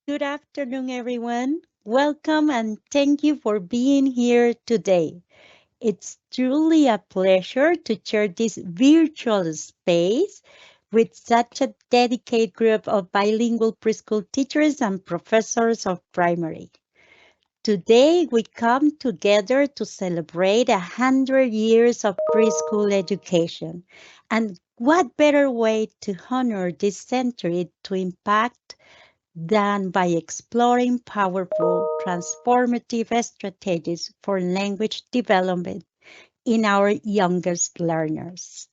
Good afternoon, everyone. Welcome and thank you for being here today. It's truly a pleasure to share this virtual space with such a dedicated group of bilingual preschool teachers and professors of primary. Today, we come together to celebrate 100 years of preschool education. And what better way to honor this century to impact than by exploring powerful, transformative strategies for language development in our youngest learners.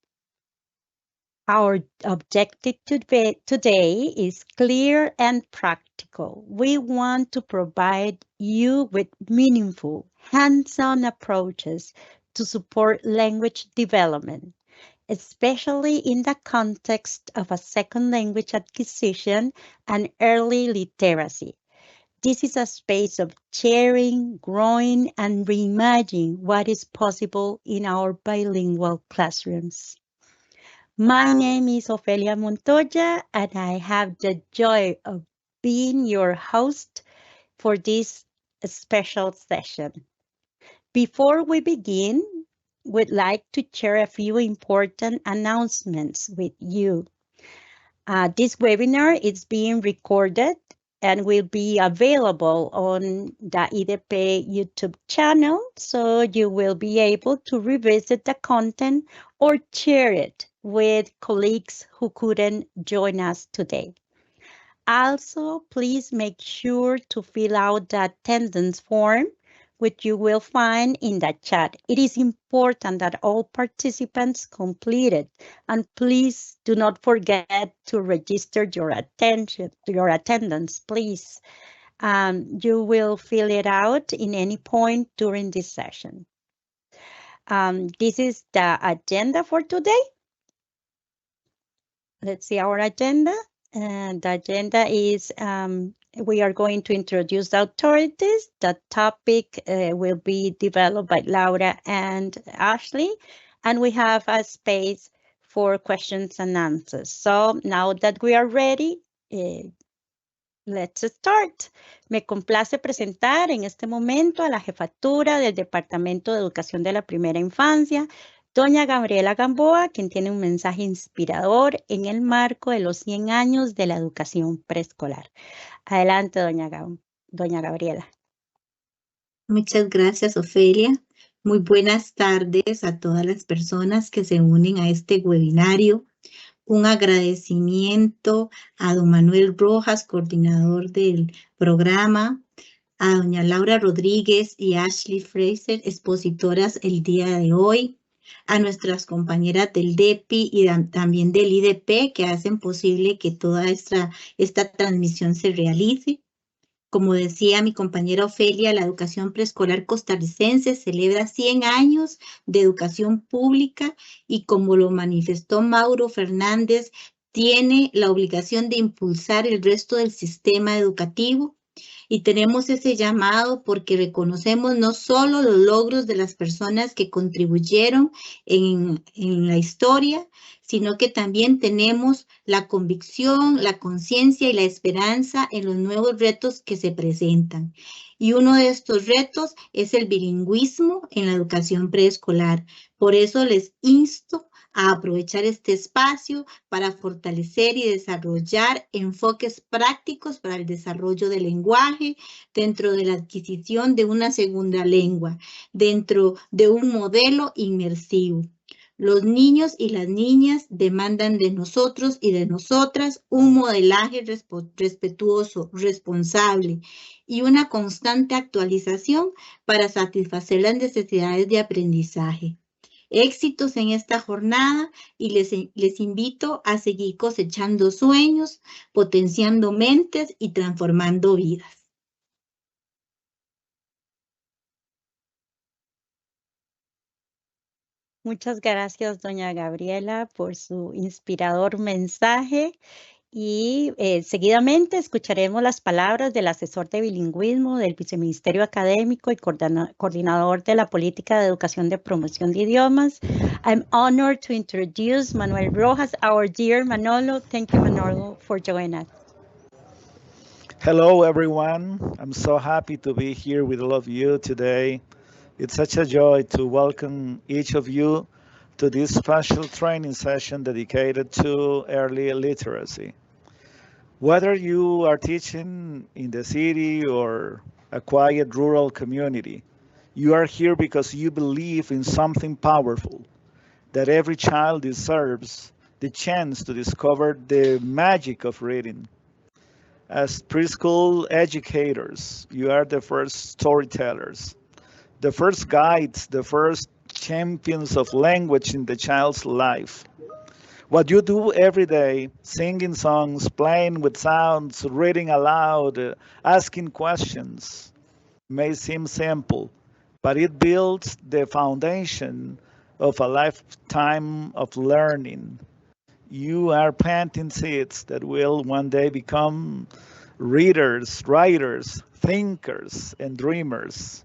Our objective today is clear and practical. We want to provide you with meaningful, hands-on approaches to support language development, especially in the context of a second language acquisition and early literacy. This is a space of sharing, growing, and reimagining what is possible in our bilingual classrooms. My name is Ofelia Montoya, and I have the joy of being your host for this special session. Before we begin, we'd like to share a few important announcements with you. This webinar is being recorded and will be available on the IDP YouTube channel, so you will be able to revisit the content or share it with colleagues who couldn't join us today. Also, please make sure to fill out the attendance form, which you will find in the chat. It is important that all participants complete it, and please do not forget to register your attendance, please. You will fill it out in any point during this session. This is the agenda for today. Let's see our agenda. And the agenda is we are going to introduce the authorities. The topic will be developed by Laura and Ashley, and we have a space for questions and answers. So now that we are ready, let's start. Me complace presentar en este momento a la jefatura del Departamento de Educación de la Primera Infancia, doña Gabriela Gamboa, quien tiene un mensaje inspirador en el marco de los 100 años de la educación preescolar. Adelante, doña Gabriela. Muchas gracias, Ofelia. Muy buenas tardes a todas las personas que se unen a este webinario. Un agradecimiento a don Manuel Rojas, coordinador del programa, a doña Laura Rodríguez y Ashley Fraser, expositoras el día de hoy, a nuestras compañeras del DEPI y también del IDP que hacen posible que toda esta transmisión se realice. Como decía mi compañera Ofelia, la educación preescolar costarricense celebra 100 años de educación pública y como lo manifestó Mauro Fernández, tiene la obligación de impulsar el resto del sistema educativo. Y tenemos ese llamado porque reconocemos no solo los logros de las personas que contribuyeron en la historia, sino que también tenemos la convicción, la conciencia y la esperanza en los nuevos retos que se presentan. Y uno de estos retos es el bilingüismo en la educación preescolar. Por eso les insto a aprovechar este espacio para fortalecer y desarrollar enfoques prácticos para el desarrollo del lenguaje dentro de la adquisición de una segunda lengua, dentro de un modelo inmersivo. Los niños y las niñas demandan de nosotros y de nosotras un modelaje respetuoso, responsable y una constante actualización para satisfacer las necesidades de aprendizaje. Éxitos en esta jornada y les invito a seguir cosechando sueños, potenciando mentes y transformando vidas. Muchas gracias, doña Gabriela, por su inspirador mensaje. Y seguidamente escucharemos las palabras del asesor de bilingüismo del Viceministerio Académico y coordinador de la Política de Educación de Promoción de Idiomas. I'm honored to introduce Manuel Rojas, our dear Manolo. Thank you, Manolo, for joining us. Hello, everyone. I'm so happy to be here with all of you today. It's such a joy to welcome each of you to this special training session dedicated to early literacy. Whether you are teaching in the city or a quiet rural community, you are here because you believe in something powerful, that every child deserves the chance to discover the magic of reading. As preschool educators, you are the first storytellers, the first guides, the first champions of language in the child's life. What you do every day, singing songs, playing with sounds, reading aloud, asking questions, may seem simple, but it builds the foundation of a lifetime of learning. You are planting seeds that will one day become readers, writers, thinkers, and dreamers.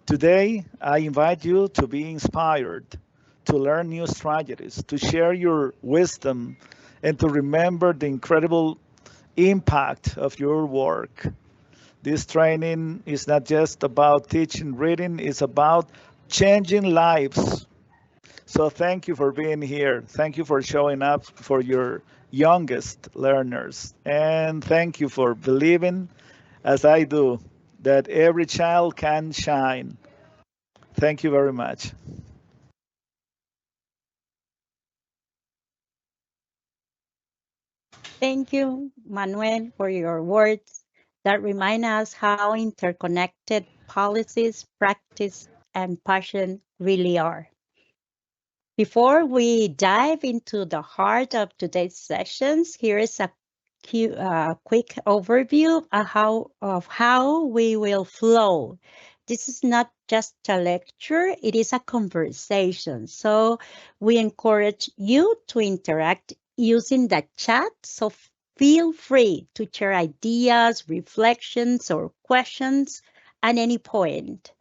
Today, I invite you to be inspired, to learn new strategies, to share your wisdom, and to remember the incredible impact of your work. This training is not just about teaching reading, it's about changing lives. So thank you for being here. Thank you for showing up for your youngest learners. And thank you for believing, as I do, that every child can shine. Thank you very much. Thank you, Manuel, for your words that remind us how interconnected policies, practice, and passion really are. Before we dive into the heart of today's sessions, here is a quick overview of how we will flow. This is not just a lecture, it is a conversation. So we encourage you to interact using the chat. So feel free to share ideas, reflections, or questions at any point.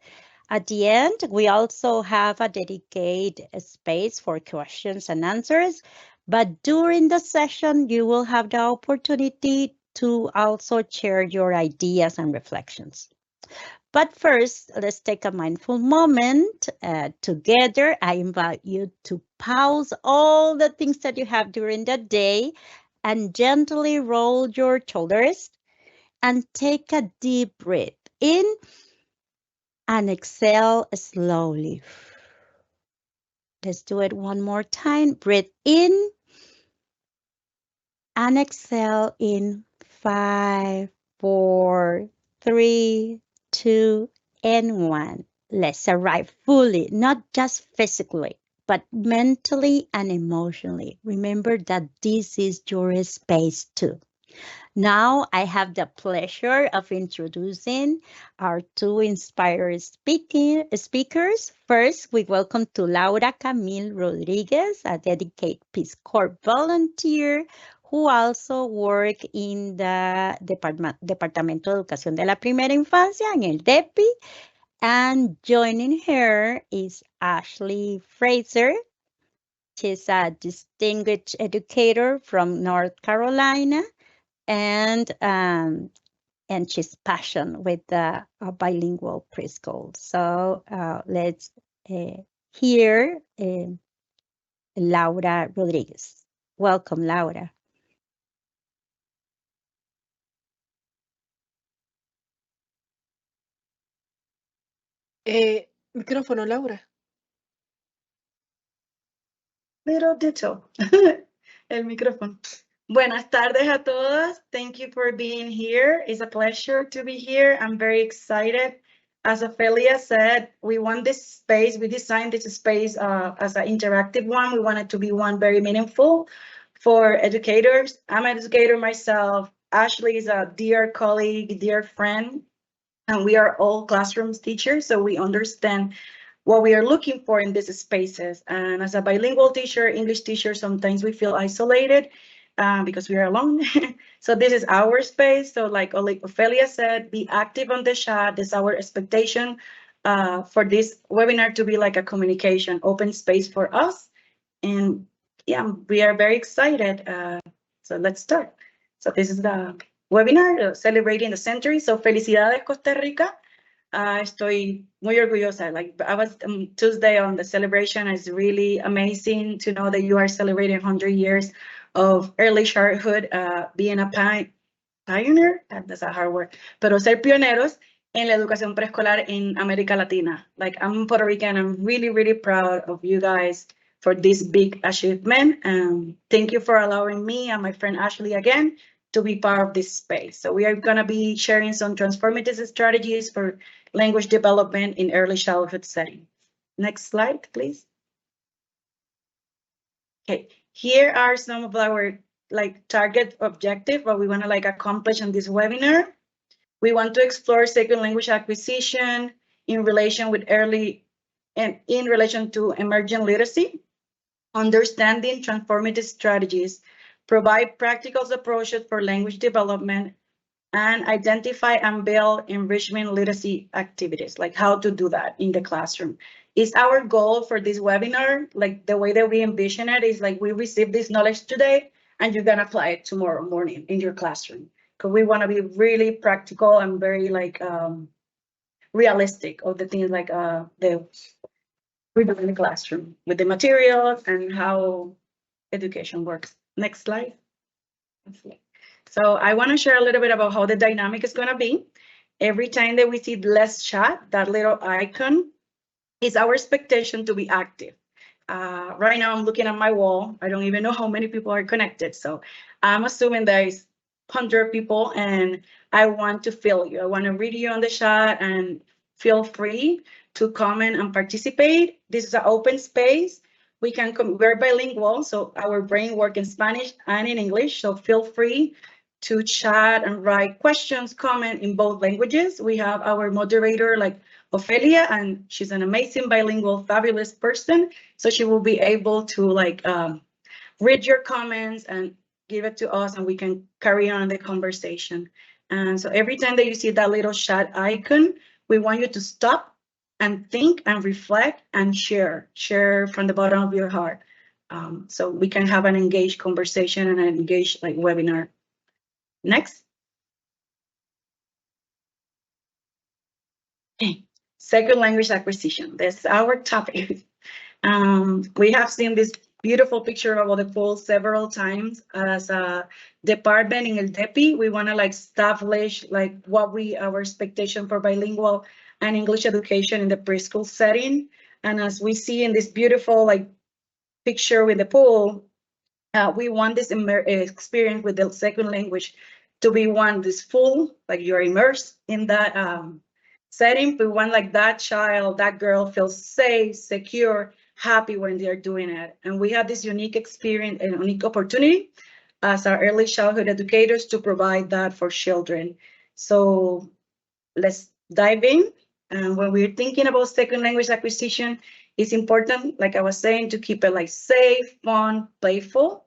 At the end, we also have a dedicated space for questions and answers. But during the session, you will have the opportunity to also share your ideas and reflections. But first, let's take a mindful moment together. I invite you to pause all the things that you have during the day and gently roll your shoulders and take a deep breath in and exhale slowly. Let's do it one more time. Breathe in and exhale in 5, 4, 3, 2, and 1. Let's arrive fully, not just physically, but mentally and emotionally. Remember that this is your space too. Now I have the pleasure of introducing our two inspired speakers. First, we welcome to Laura Camille Rodriguez, a dedicated Peace Corps volunteer who also works in the Departamento de Educación de la Primera Infancia, en el DEPI. And joining her is Ashley Fraser. She's a distinguished educator from North Carolina and she's passionate with the bilingual preschool. So let's hear Laura Rodriguez. Welcome, Laura. Micrófono, Laura. Little ditto. El micrófono. Buenas tardes a todos. Thank you for being here. It's a pleasure to be here. I'm very excited. As Ophelia said, we want this space, we designed this space as an interactive one. We want it to be one very meaningful for educators. I'm an educator myself. Ashley is a dear colleague, dear friend, and we are all classrooms teachers, so we understand what we are looking for in these spaces. And as a bilingual teacher, English teacher, sometimes we feel isolated because we are alone. So this is our space. So like Ophelia said, be active on the chat. This is our expectation for this webinar to be like a communication, open space for us. And yeah, we are very excited. So let's start. So this is the webinar celebrating the century. So felicidades, Costa Rica. Estoy muy orgullosa. Like I was Tuesday on the celebration. It's really amazing to know that you are celebrating 100 years of early childhood, being a pioneer. That's a hard word. Pero ser pioneros en la educación preescolar in América Latina. Like I'm Puerto Rican. I'm really, really proud of you guys for this big achievement. Thank you for allowing me and my friend Ashley again to be part of this space. So we are going to be sharing some transformative strategies for language development in early childhood setting. Next slide, please. Okay, here are some of our target objective, what we want to accomplish in this webinar. We want to explore second language acquisition in relation with early and in relation to emergent literacy, understanding transformative strategies, provide practical approaches for language development, and identify and build enrichment literacy activities, like how to do that in the classroom. Is our goal for this webinar, like the way that we envision it is like we receive this knowledge today and you're gonna apply it tomorrow morning in your classroom. Because we wanna be really practical and very realistic of the things we do in the classroom with the materials and how education works. Next slide. So I want to share a little bit about how the dynamic is going to be. Every time that we see let's chat, that little icon is our expectation to be active. Right now I'm looking at my wall. I don't even know how many people are connected. So I'm assuming there is 100 people and I want to feel you. I want to read you on the chat and feel free to comment and participate. This is an open space. We're bilingual, so our brain works in Spanish and in English. So feel free to chat and write questions, comment in both languages. We have our moderator like Ophelia, and she's an amazing bilingual, fabulous person. So she will be able to read your comments and give it to us, and we can carry on the conversation. And so every time that you see that little chat icon, we want you to stop and think and reflect and share from the bottom of your heart. So we can have an engaged conversation and an engaged webinar. Next. Okay. Second language acquisition. That's our topic. We have seen this beautiful picture of the pool several times. As a department in El DEPI, we want to establish our expectation for bilingual and English education in the preschool setting. And as we see in this beautiful picture with the pool, we want this experience with the second language to be this full, you're immersed in that setting. We want that child, that girl feels safe, secure, happy when they're doing it. And we have this unique experience and unique opportunity as our early childhood educators to provide that for children. So let's dive in. And when we're thinking about second language acquisition, it's important, like I was saying, to keep it safe, fun, playful.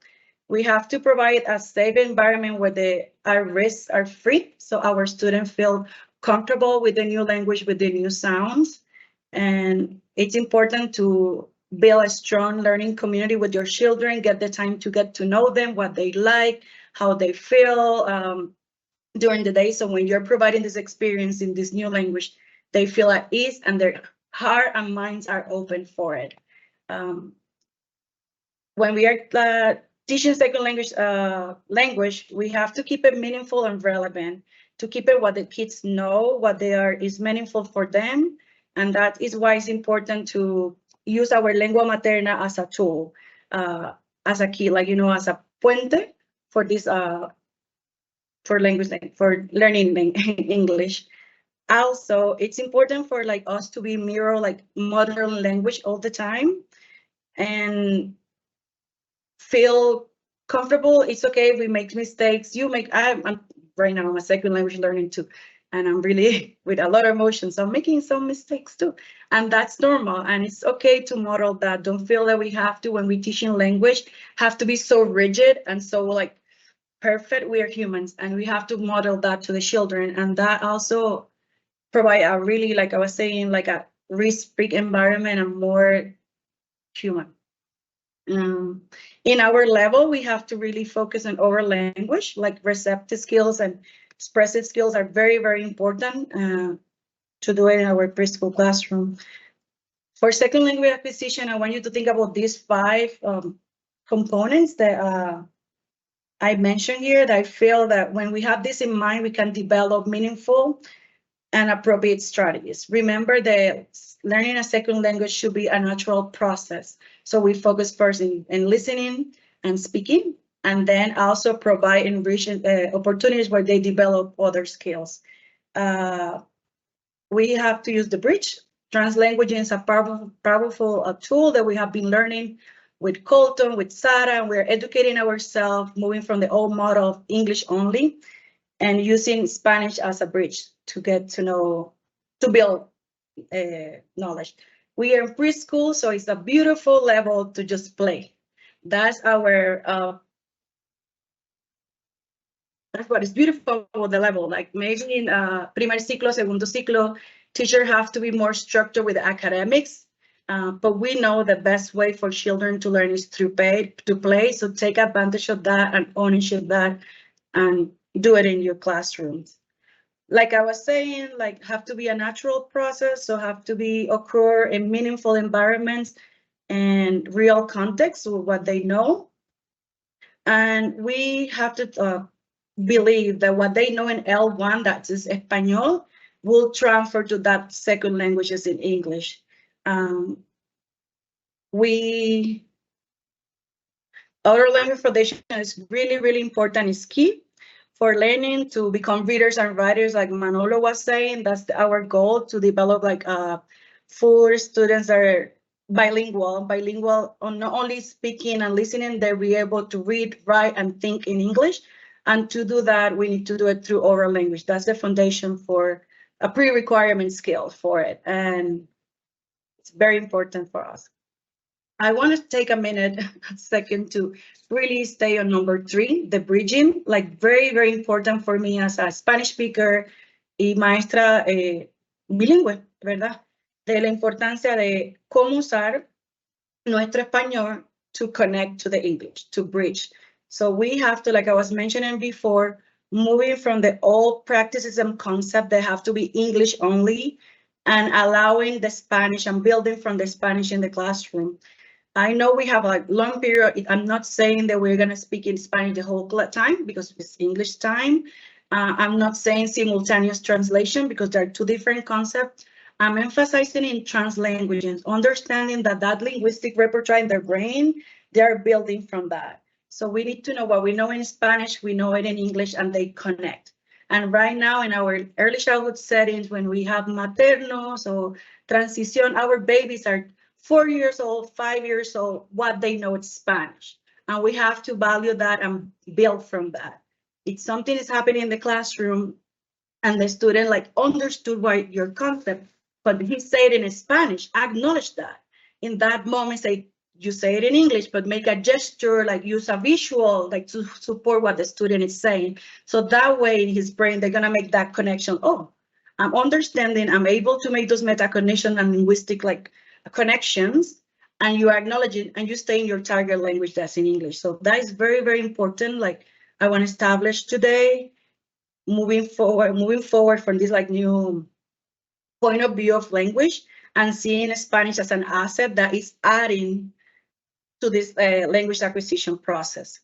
We have to provide a safe environment where our risks are free, so our students feel comfortable with the new language, with the new sounds. And it's important to build a strong learning community with your children, get the time to get to know them, what they like, how they feel during the day. So when you're providing this experience in this new language, they feel at ease and their heart and minds are open for it. When we are teaching second language, we have to keep it meaningful and relevant, to keep it what the kids know, what is meaningful for them. And that is why it's important to use our lengua materna as a tool, as a key, as a puente for this, for learning English. Also, it's important for us to be mirror modern language all the time and feel comfortable. It's okay if we make mistakes. I'm right now, I'm a second language learning too, and I'm really with a lot of emotion, so I'm making some mistakes too, and that's normal. And it's okay to model that. Don't feel that we have to, when we're teaching language, have to be so rigid and so perfect. We are humans, and we have to model that to the children, and that also provide a really, like I was saying, a risk-free environment and more human. In our level, we have to really focus on oral language, like receptive skills and expressive skills are very, very important to do it in our preschool classroom. For second language acquisition, I want you to think about these 5 components that I mentioned here, that I feel that when we have this in mind, we can develop meaningful and appropriate strategies. Remember that learning a second language should be a natural process. So we focus first in listening and speaking, and then also provide enriching opportunities where they develop other skills. We have to use the bridge. Translanguaging is a powerful tool that we have been learning with Colton, with Sarah, and we're educating ourselves, moving from the old model of English only and using Spanish as a bridge to get to know, to build knowledge. We are in preschool, so it's a beautiful level to just play. That's our, that's what is beautiful about the level. Like maybe in primer ciclo, segundo ciclo, teachers have to be more structured with academics, but we know the best way for children to learn is through play. So take advantage of that and ownership that and do it in your classrooms. Like I was saying, like have to be a natural process, so have to be occur in meaningful environments and real context with what they know. And we have to believe that what they know in L1, that is Español, will transfer to that second languages in English. Other language foundation is really, really important, is key for learning to become readers and writers, like Manolo was saying. That's our goal, to develop like for students that are bilingual on not only speaking and listening, they'll be able to read, write, and think in English. And to do that, we need to do it through oral language. That's the foundation for a pre-requirement skill for it. And it's very important for us. I want to take a minute, a second, to really stay on number 3, the bridging, like very, very important for me as a Spanish speaker y maestra bilingüe, ¿verdad? De la importancia de cómo usar nuestro español to connect to the English, to bridge. So we have to, like I was mentioning before, moving from the old practices and concept that have to be English only and allowing the Spanish and building from the Spanish in the classroom. I know we have a long period. I'm not saying that we're going to speak in Spanish the whole time because it's English time. I'm not saying simultaneous translation because they're 2 different concepts. I'm emphasizing in translanguaging, understanding that linguistic repertoire in their brain, they're building from that. So we need to know what we know in Spanish, we know it in English, and they connect. And right now in our early childhood settings, when we have maternos or transition, our babies are 4 years old, 5 years old, what they know is Spanish. And we have to value that and build from that. If something is happening in the classroom and the student like understood what your concept, but he said it in Spanish, acknowledge that. In that moment, say, you say it in English, but make a gesture, like use a visual, like to support what the student is saying. So that way in his brain, they're gonna make that connection. Oh, I'm understanding, I'm able to make those meta connections and linguistic like connections, and you acknowledge it and you stay in your target language that's in English. So that is very, very important. Like I want to establish today, moving forward from this like new point of view of language and seeing Spanish as an asset that is adding to this language acquisition process.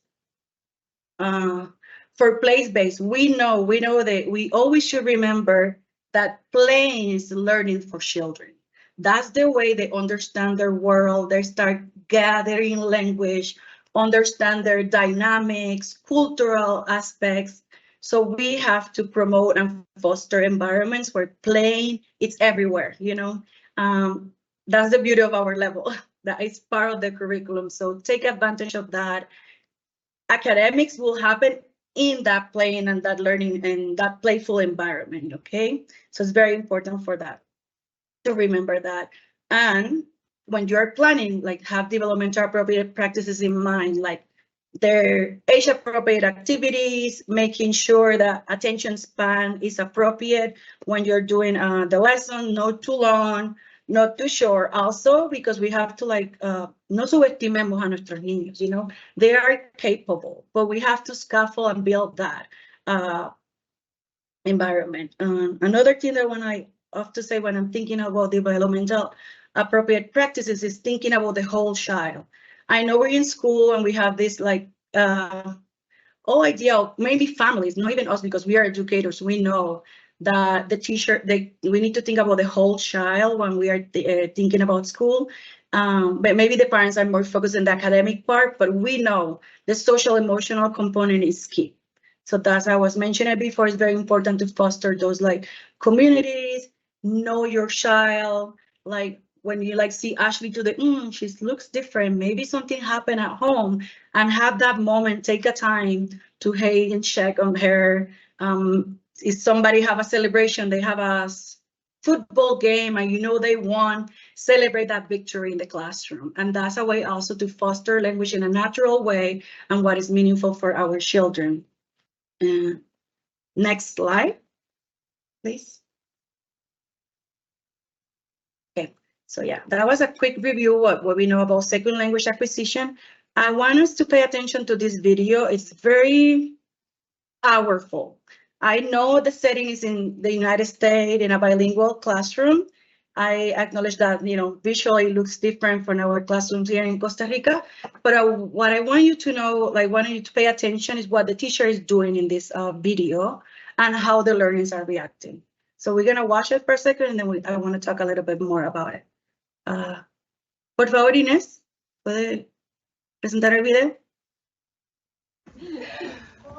For place-based, we know that we always should remember that playing is learning for children. That's the way they understand their world. They start gathering language, understand their dynamics, cultural aspects. So we have to promote and foster environments where playing it's everywhere, you know. That's the beauty of our level. That is part of the curriculum. So take advantage of that. Academics will happen in that playing and that learning and that playful environment, okay? So it's very important for that, to remember that. And when you're planning, like have developmental appropriate practices in mind, like their age appropriate activities, making sure that attention span is appropriate when you're doing the lesson, not too long, not too short. Also, because we have to like, no subestimemos a nuestros niños, you know, they are capable, but we have to scaffold and build that environment. Another thing that when I often say when I'm thinking about developmental appropriate practices is thinking about the whole child. I know we're in school and we have this like, whole idea of maybe families, not even us, because we are educators. We know that the teacher, we need to think about the whole child when we are thinking about school. But maybe the parents are more focused on the academic part, but we know the social emotional component is key. So that's I was mentioning before, it's very important to foster those like communities, know your child, like when you like see Ashley to the, she looks different, maybe something happened at home, and have that moment, take a time to hey and check on her. If somebody have a celebration, they have a football game and you know they won, celebrate that victory in the classroom. And that's a way also to foster language in a natural way and what is meaningful for our children. Next slide, please. Okay, so yeah, that was a quick review of what we know about second language acquisition. I want us to pay attention to this video. It's very powerful. I know the setting is in the United States in a bilingual classroom. I acknowledge that, you know, visually it looks different from our classrooms here in Costa Rica. But what I want you to know, like want you to pay attention is what the teacher is doing in this video and how the learners are reacting. So we're gonna watch it for a second and then I want to talk a little bit more about it. Por favor, Inés, ¿puede presentar el video?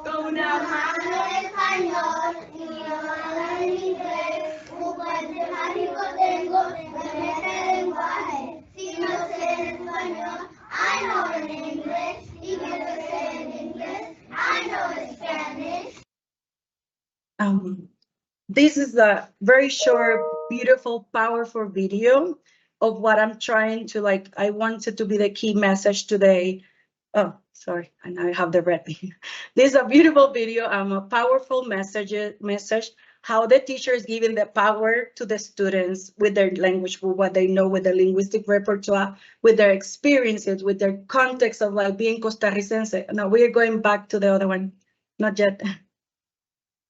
Con una mano en español y otra en inglés, un puente mágico tengo en este lenguaje. Si no sé español, I know in English. Y que no sé en inglés, I know Spanish. This is a very short, beautiful, powerful video of what I'm trying to like. I wanted to be the key message today. Oh, sorry, and I have the red. This is a beautiful video, a powerful message, how the teacher is giving the power to the students with their language, with what they know, with their linguistic repertoire, with their experiences, with their context of like being Costarricense. No, we're going back to the other one, not yet.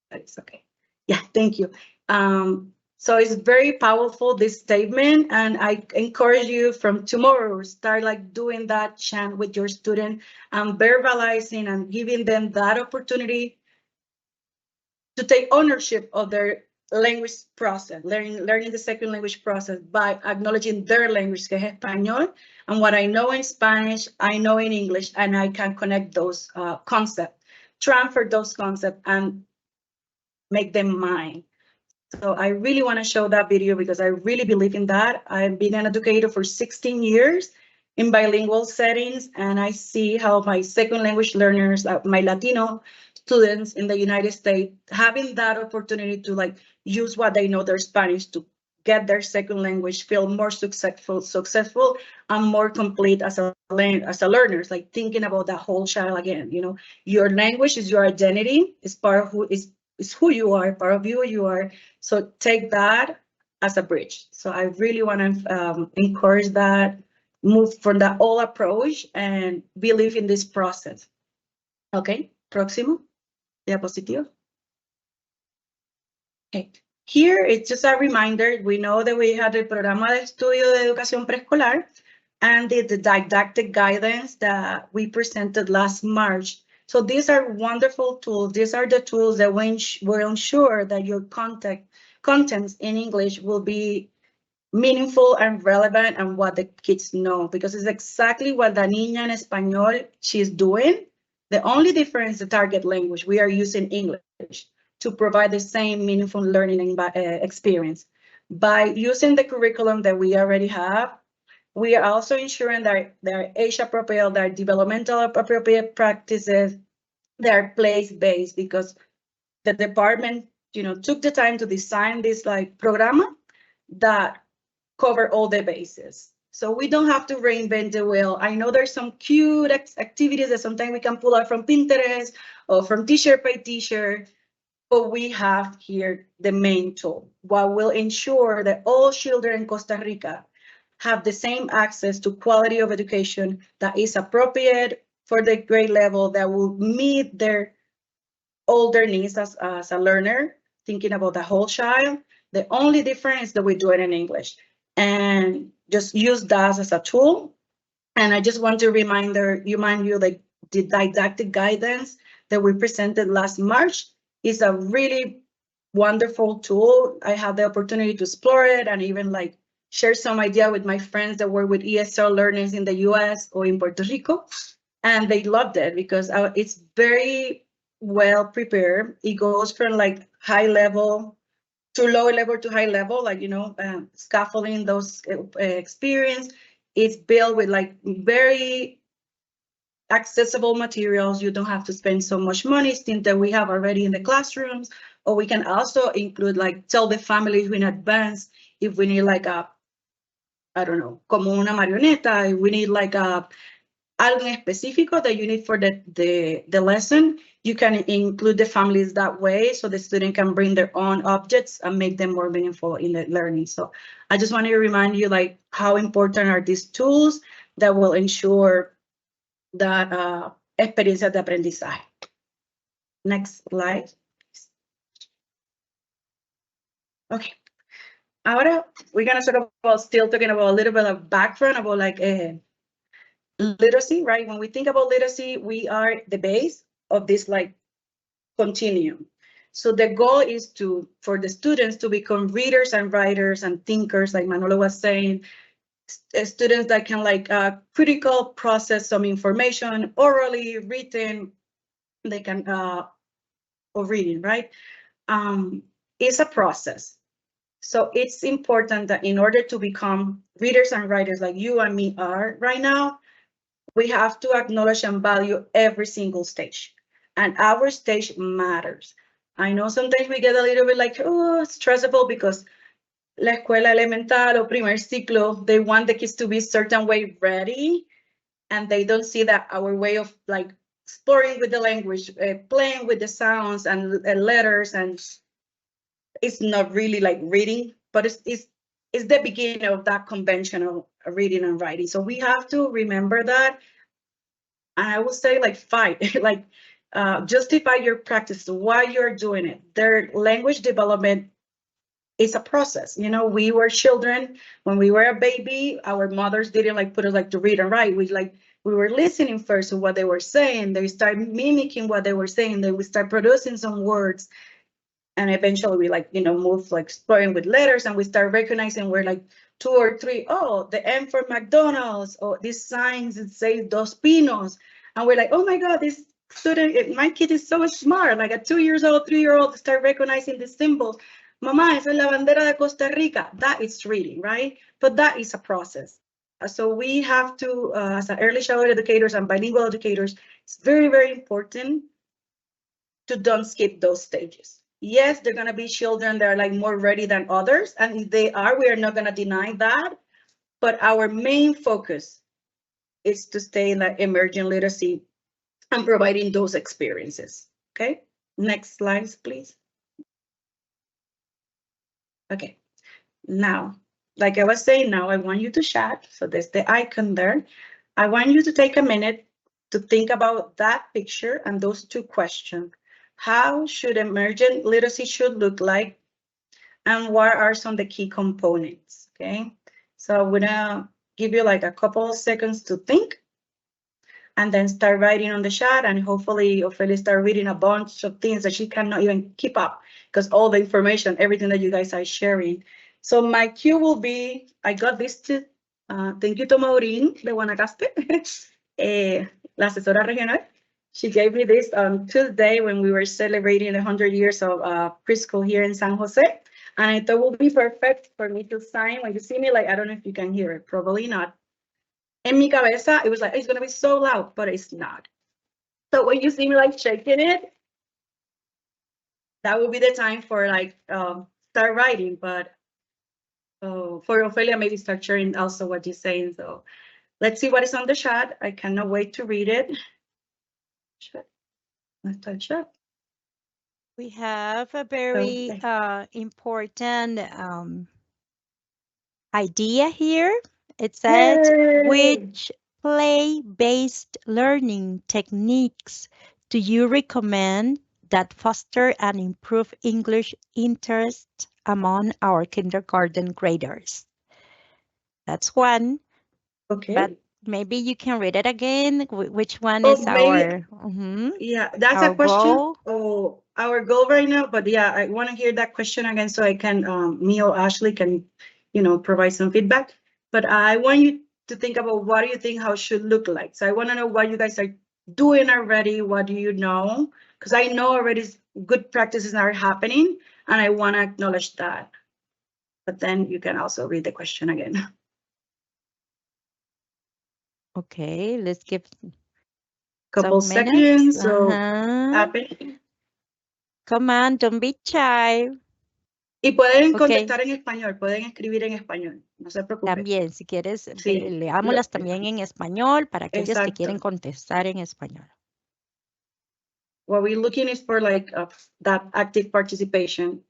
It's okay. Yeah, thank you. So it's very powerful, this statement, and I encourage you from tomorrow, start like doing that chant with your student and verbalizing and giving them that opportunity to take ownership of their language process, learning the second language process by acknowledging their language, que es español, and what I know in Spanish, I know in English, and I can connect those concepts, transfer those concepts, and make them mine. So I really want to show that video because I really believe in that. I've been an educator for 16 years in bilingual settings, and I see how my second language learners, my Latino students in the United States, having that opportunity to like use what they know, their Spanish, to get their second language, feel more successful and more complete as a learners, like thinking about that whole child again. You know, your language is your identity, is part of who is who you are, part of who you are. So take that as a bridge. So I really want to encourage that, move from that old approach and believe in this process. Okay, próximo, diapositivo. Okay, here it's just a reminder. We know that we had el programa de estudio de educación preescolar and the didactic guidance that we presented last March. So these are wonderful tools. These are the tools that will ensure that your contents in English will be meaningful and relevant and what the kids know, because it's exactly what the niña en español she's doing. The only difference is the target language. We are using English to provide the same meaningful learning experience. By using the curriculum that we already have, we are also ensuring that they're age appropriate, they're developmental appropriate practices, they're place-based, because the department, you know, took the time to design this like programa that cover all the bases. So we don't have to reinvent the wheel. I know there's some cute activities that sometimes we can pull out from Pinterest or from T-shirt by T-shirt, but we have here the main tool, what will ensure that all children in Costa Rica have the same access to quality of education that is appropriate for the grade level, that will meet all their needs as a learner, thinking about the whole child. The only difference is that we do it in English, and just use that as a tool. And I just want to remind you, like, the didactic guidance that we presented last March is a really wonderful tool. I had the opportunity to explore it and even like share some idea with my friends that work with ESL learners in the US or in Puerto Rico. And they loved it because it's very well prepared. It goes from like high level to lower level to high level, like, scaffolding those experience. It's built with like very accessible materials. You don't have to spend so much money, things that we have already in the classrooms, or we can also include, like, tell the families in advance if we need like I don't know, como una marioneta, if we need like algo específico that you need for the lesson, you can include the families that way so the student can bring their own objects and make them more meaningful in the learning. So I just want to remind you, like, how important are these tools that will ensure that experiencia de aprendizaje. Next slide. Okay. Ahora we're gonna sort of still talking about a little bit of background about like literacy, right? When we think about literacy, we are the base of this like continuum. So the goal is for the students to become readers and writers and thinkers, like Manolo was saying, students that can like critical process some information orally, written, they can or reading, right? It's a process. So it's important that in order to become readers and writers like you and me are right now, we have to acknowledge and value every single stage. And our stage matters. I know sometimes we get a little bit like, oh, stressful because la escuela elemental or primer ciclo, they want the kids to be certain way ready. And they don't see that our way of like exploring with the language, playing with the sounds and letters, and it's not really like reading, but it's the beginning of that conventional reading and writing. So we have to remember that. And I would say, like, fight, like justify your practice, why you're doing it. Their language development is a process. You know, we were children when we were a baby. Our mothers didn't like put us like to read and write. We were listening first to what they were saying. They start mimicking what they were saying. Then we start producing some words. And eventually we like, move like exploring with letters, and we start recognizing we're like 2 or 3. Oh, the M for McDonald's, or these signs that say Dos Pinos. And we're like, oh my God, this student, my kid is so smart. Like a 2-year-old, 3-year-old start recognizing these symbols. Mama, esa es la bandera de Costa Rica. That is reading, right? But that is a process. So we have to, as early childhood educators and bilingual educators, it's very, very important to don't skip those stages. Yes, they're going to be children that are like more ready than others. And if they are, we are not going to deny that. But our main focus is to stay in that emerging literacy and providing those experiences. Okay, next slide, please. Okay, now, like I was saying, now I want you to chat. So there's the icon there. I want you to take a minute to think about that picture and those 2 questions. How should emergent literacy should look like, and what are some of the key components? Okay, so I'm gonna give you like a couple of seconds to think, and then start writing on the chat, and hopefully Ophelia start reading a bunch of things that she cannot even keep up because all the information, everything that you guys are sharing. So my cue will be, I got this to, thank you to Maureen de Guanacaste, la asesora regional. She gave me this on Tuesday when we were celebrating 100 years of preschool here in San Jose. And I thought it would be perfect for me to sign. When you see me, like, I don't know if you can hear it, probably not. En mi cabeza, it was like, it's going to be so loud, but it's not. So when you see me like shaking it, that will be the time for like start writing. But for Ophelia, maybe start sharing also what you're saying. So let's see what is on the chat. I cannot wait to read it. Let's touch up. We have a very Okay. important idea here. It says, Yay! which play-based learning techniques do you recommend that foster and improve English interest among our kindergarten graders? That's one, Okay. but maybe you can read it again. Which one Oh, is maybe, our yeah, that's our a question. goal? Oh, our goal right now, but yeah, I want to hear that question again so I can, me or Ashley can, provide some feedback. But I want you to think about what do you think how it should look like. So I want to know what you guys are doing already. What do you know? Because I know already good practices are happening, and I want to acknowledge that. But then you can also read the question again. Okay, let's give Couple some minutes. seconds. So happen. Come on, don't be shy. Y pueden Ok, contestar en español, pueden escribir en español, no se preocupen. también, si quieres, Sí, leámoslas también en español para aquellos que quieren exacto. contestar en español. What we're looking is for like that active participation.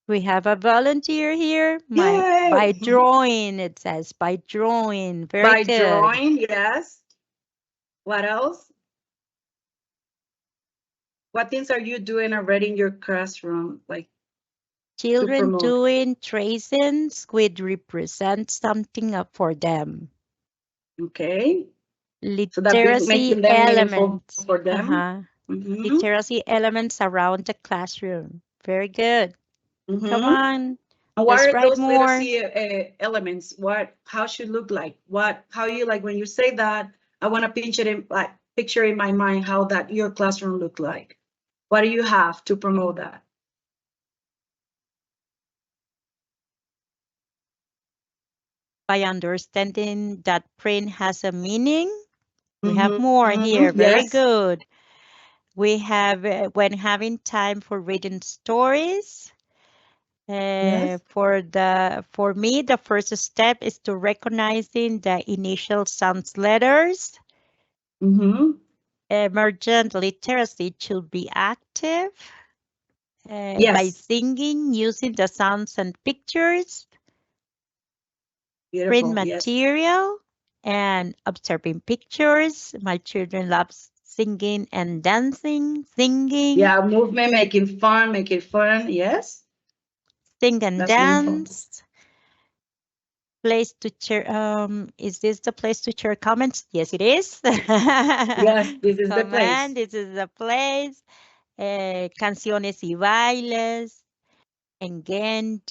We have a volunteer here. Yay! By drawing, it says, by drawing. Very By good. drawing, yes. What else? What things are you doing already in your classroom? Like Children promote? doing tracings would represent something up for them. Okay. So that Literacy making them meaningful elements. for them. Literacy elements around the classroom. Very good. Come Mhm. on. And what Let's are write those more. literacy elements? How should look like? How you like when you say that? I want to picture in my mind how that your classroom look like. What do you have to promote that? By understanding that print has a meaning. We have more Mhm. here. Very Yes. good. We have when having time for reading stories. Yes. For me, the first step is to recognizing the initial sounds letters. Mhm. Emergent literacy should be active by Yes. singing, using the sounds and pictures, print Beautiful. Yes. material, and observing pictures. My children love singing and dancing, singing. Yeah, movement, make it fun. Yes. Sing and That's beautiful. dance. Place to share. Is this the place to share comments? Yes, it is. Yes, this is the place. This is the place. Canciones y bailes. Engaging.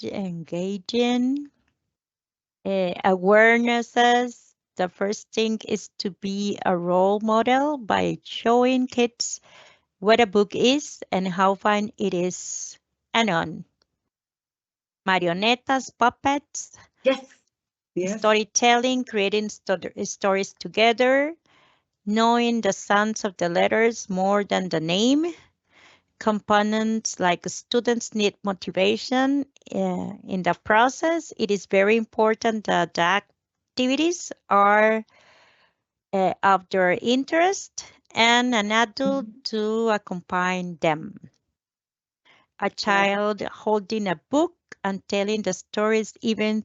Awarenesses. The first thing is to be a role model by showing kids what a book is and how fun it is. And on. Marionetas, puppets. Yes. Yes. Storytelling, creating stories together, knowing the sounds of the letters more than the name. Components like students need motivation in the process. It is very important that the activities are of their interest and an adult to accompany them. A child holding a book and telling the stories even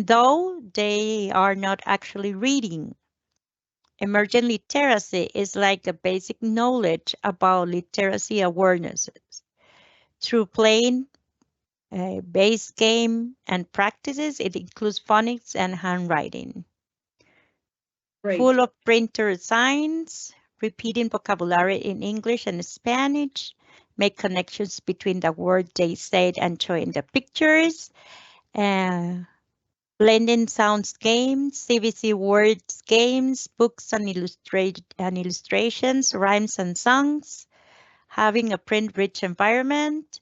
though they are not actually reading. Emergent literacy is like a basic knowledge about literacy awarenesses. Through playing, base game, and practices, it includes phonics and handwriting. Great. Full of printer signs, repeating vocabulary in English and Spanish, make connections between the word they said and showing the pictures. Blending sounds games, CVC words games, books and illustrations, rhymes and songs, having a print-rich environment,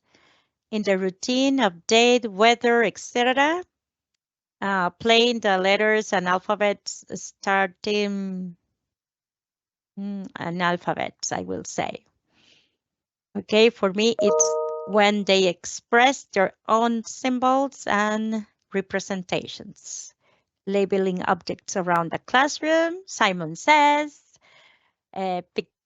in the routine, update, weather, etc. Playing the letters and alphabets, starting and alphabets, I will say. Okay, for me, it's when they express their own symbols and representations. Labeling objects around the classroom, Simon says,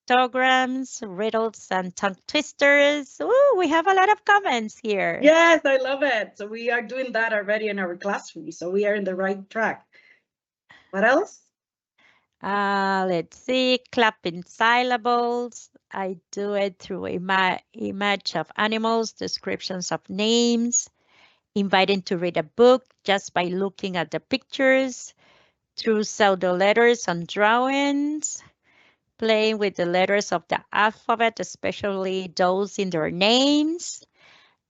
pictograms, riddles, and tongue twisters. Ooh, we have a lot of comments here. Yes, I love it. So we are doing that already in our classroom. So we are in the right track. What else? Let's see, clapping syllables. I do it through image of animals, descriptions of names, inviting to read a book just by looking at the pictures, through pseudo letters on drawings, playing with the letters of the alphabet, especially those in their names.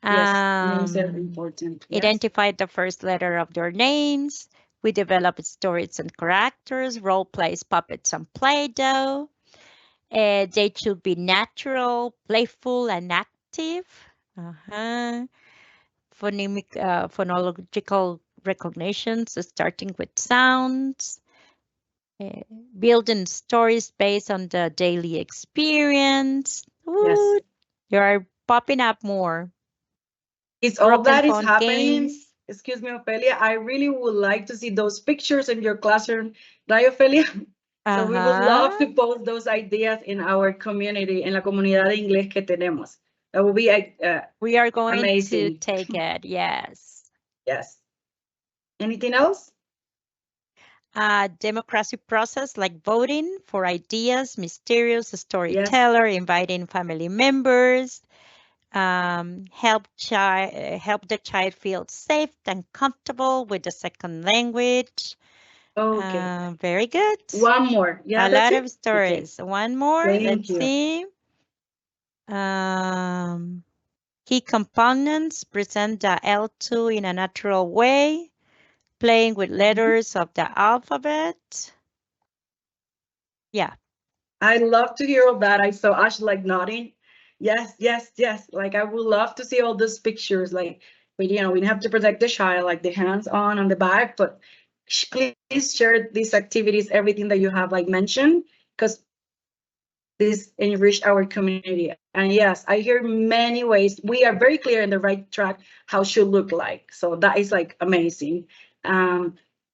Yes, names are important. Yes. Identify the first letter of their names. We develop stories and characters, role plays, puppets, and Play-Doh. They should be natural, playful, and active. Phonological recognitions, starting with sounds. Building stories based on the daily experience. Ooh, Yes. you are popping up more. It's all that is phone happening. games. Excuse me, Ophelia. I really would like to see those pictures in your classroom, right, Ophelia? So we would love to post those ideas in our community, en la comunidad de inglés que tenemos. That would be we are going amazing. to take it. Yes. Yes. Anything else? Democracy process like voting for ideas, mysterious storyteller, inviting family members, help the child feel safe and comfortable with the second language. Okay. Very good. One more. Yeah, a lot of stories. Okay. One more. Thank Let's see. Key components, present the L2 in a natural way, playing with letters of the alphabet. Yeah. I love to hear all that. I saw Ash like nodding. Yes, yes, yes. Like I would love to see all those pictures. Like, but you know, we have to protect the child, like the hands on the back. But please share these activities, everything that you have like mentioned, because this enrich our community. And yes, I hear many ways. We are very clear in the right track how it should look like. So that is like amazing.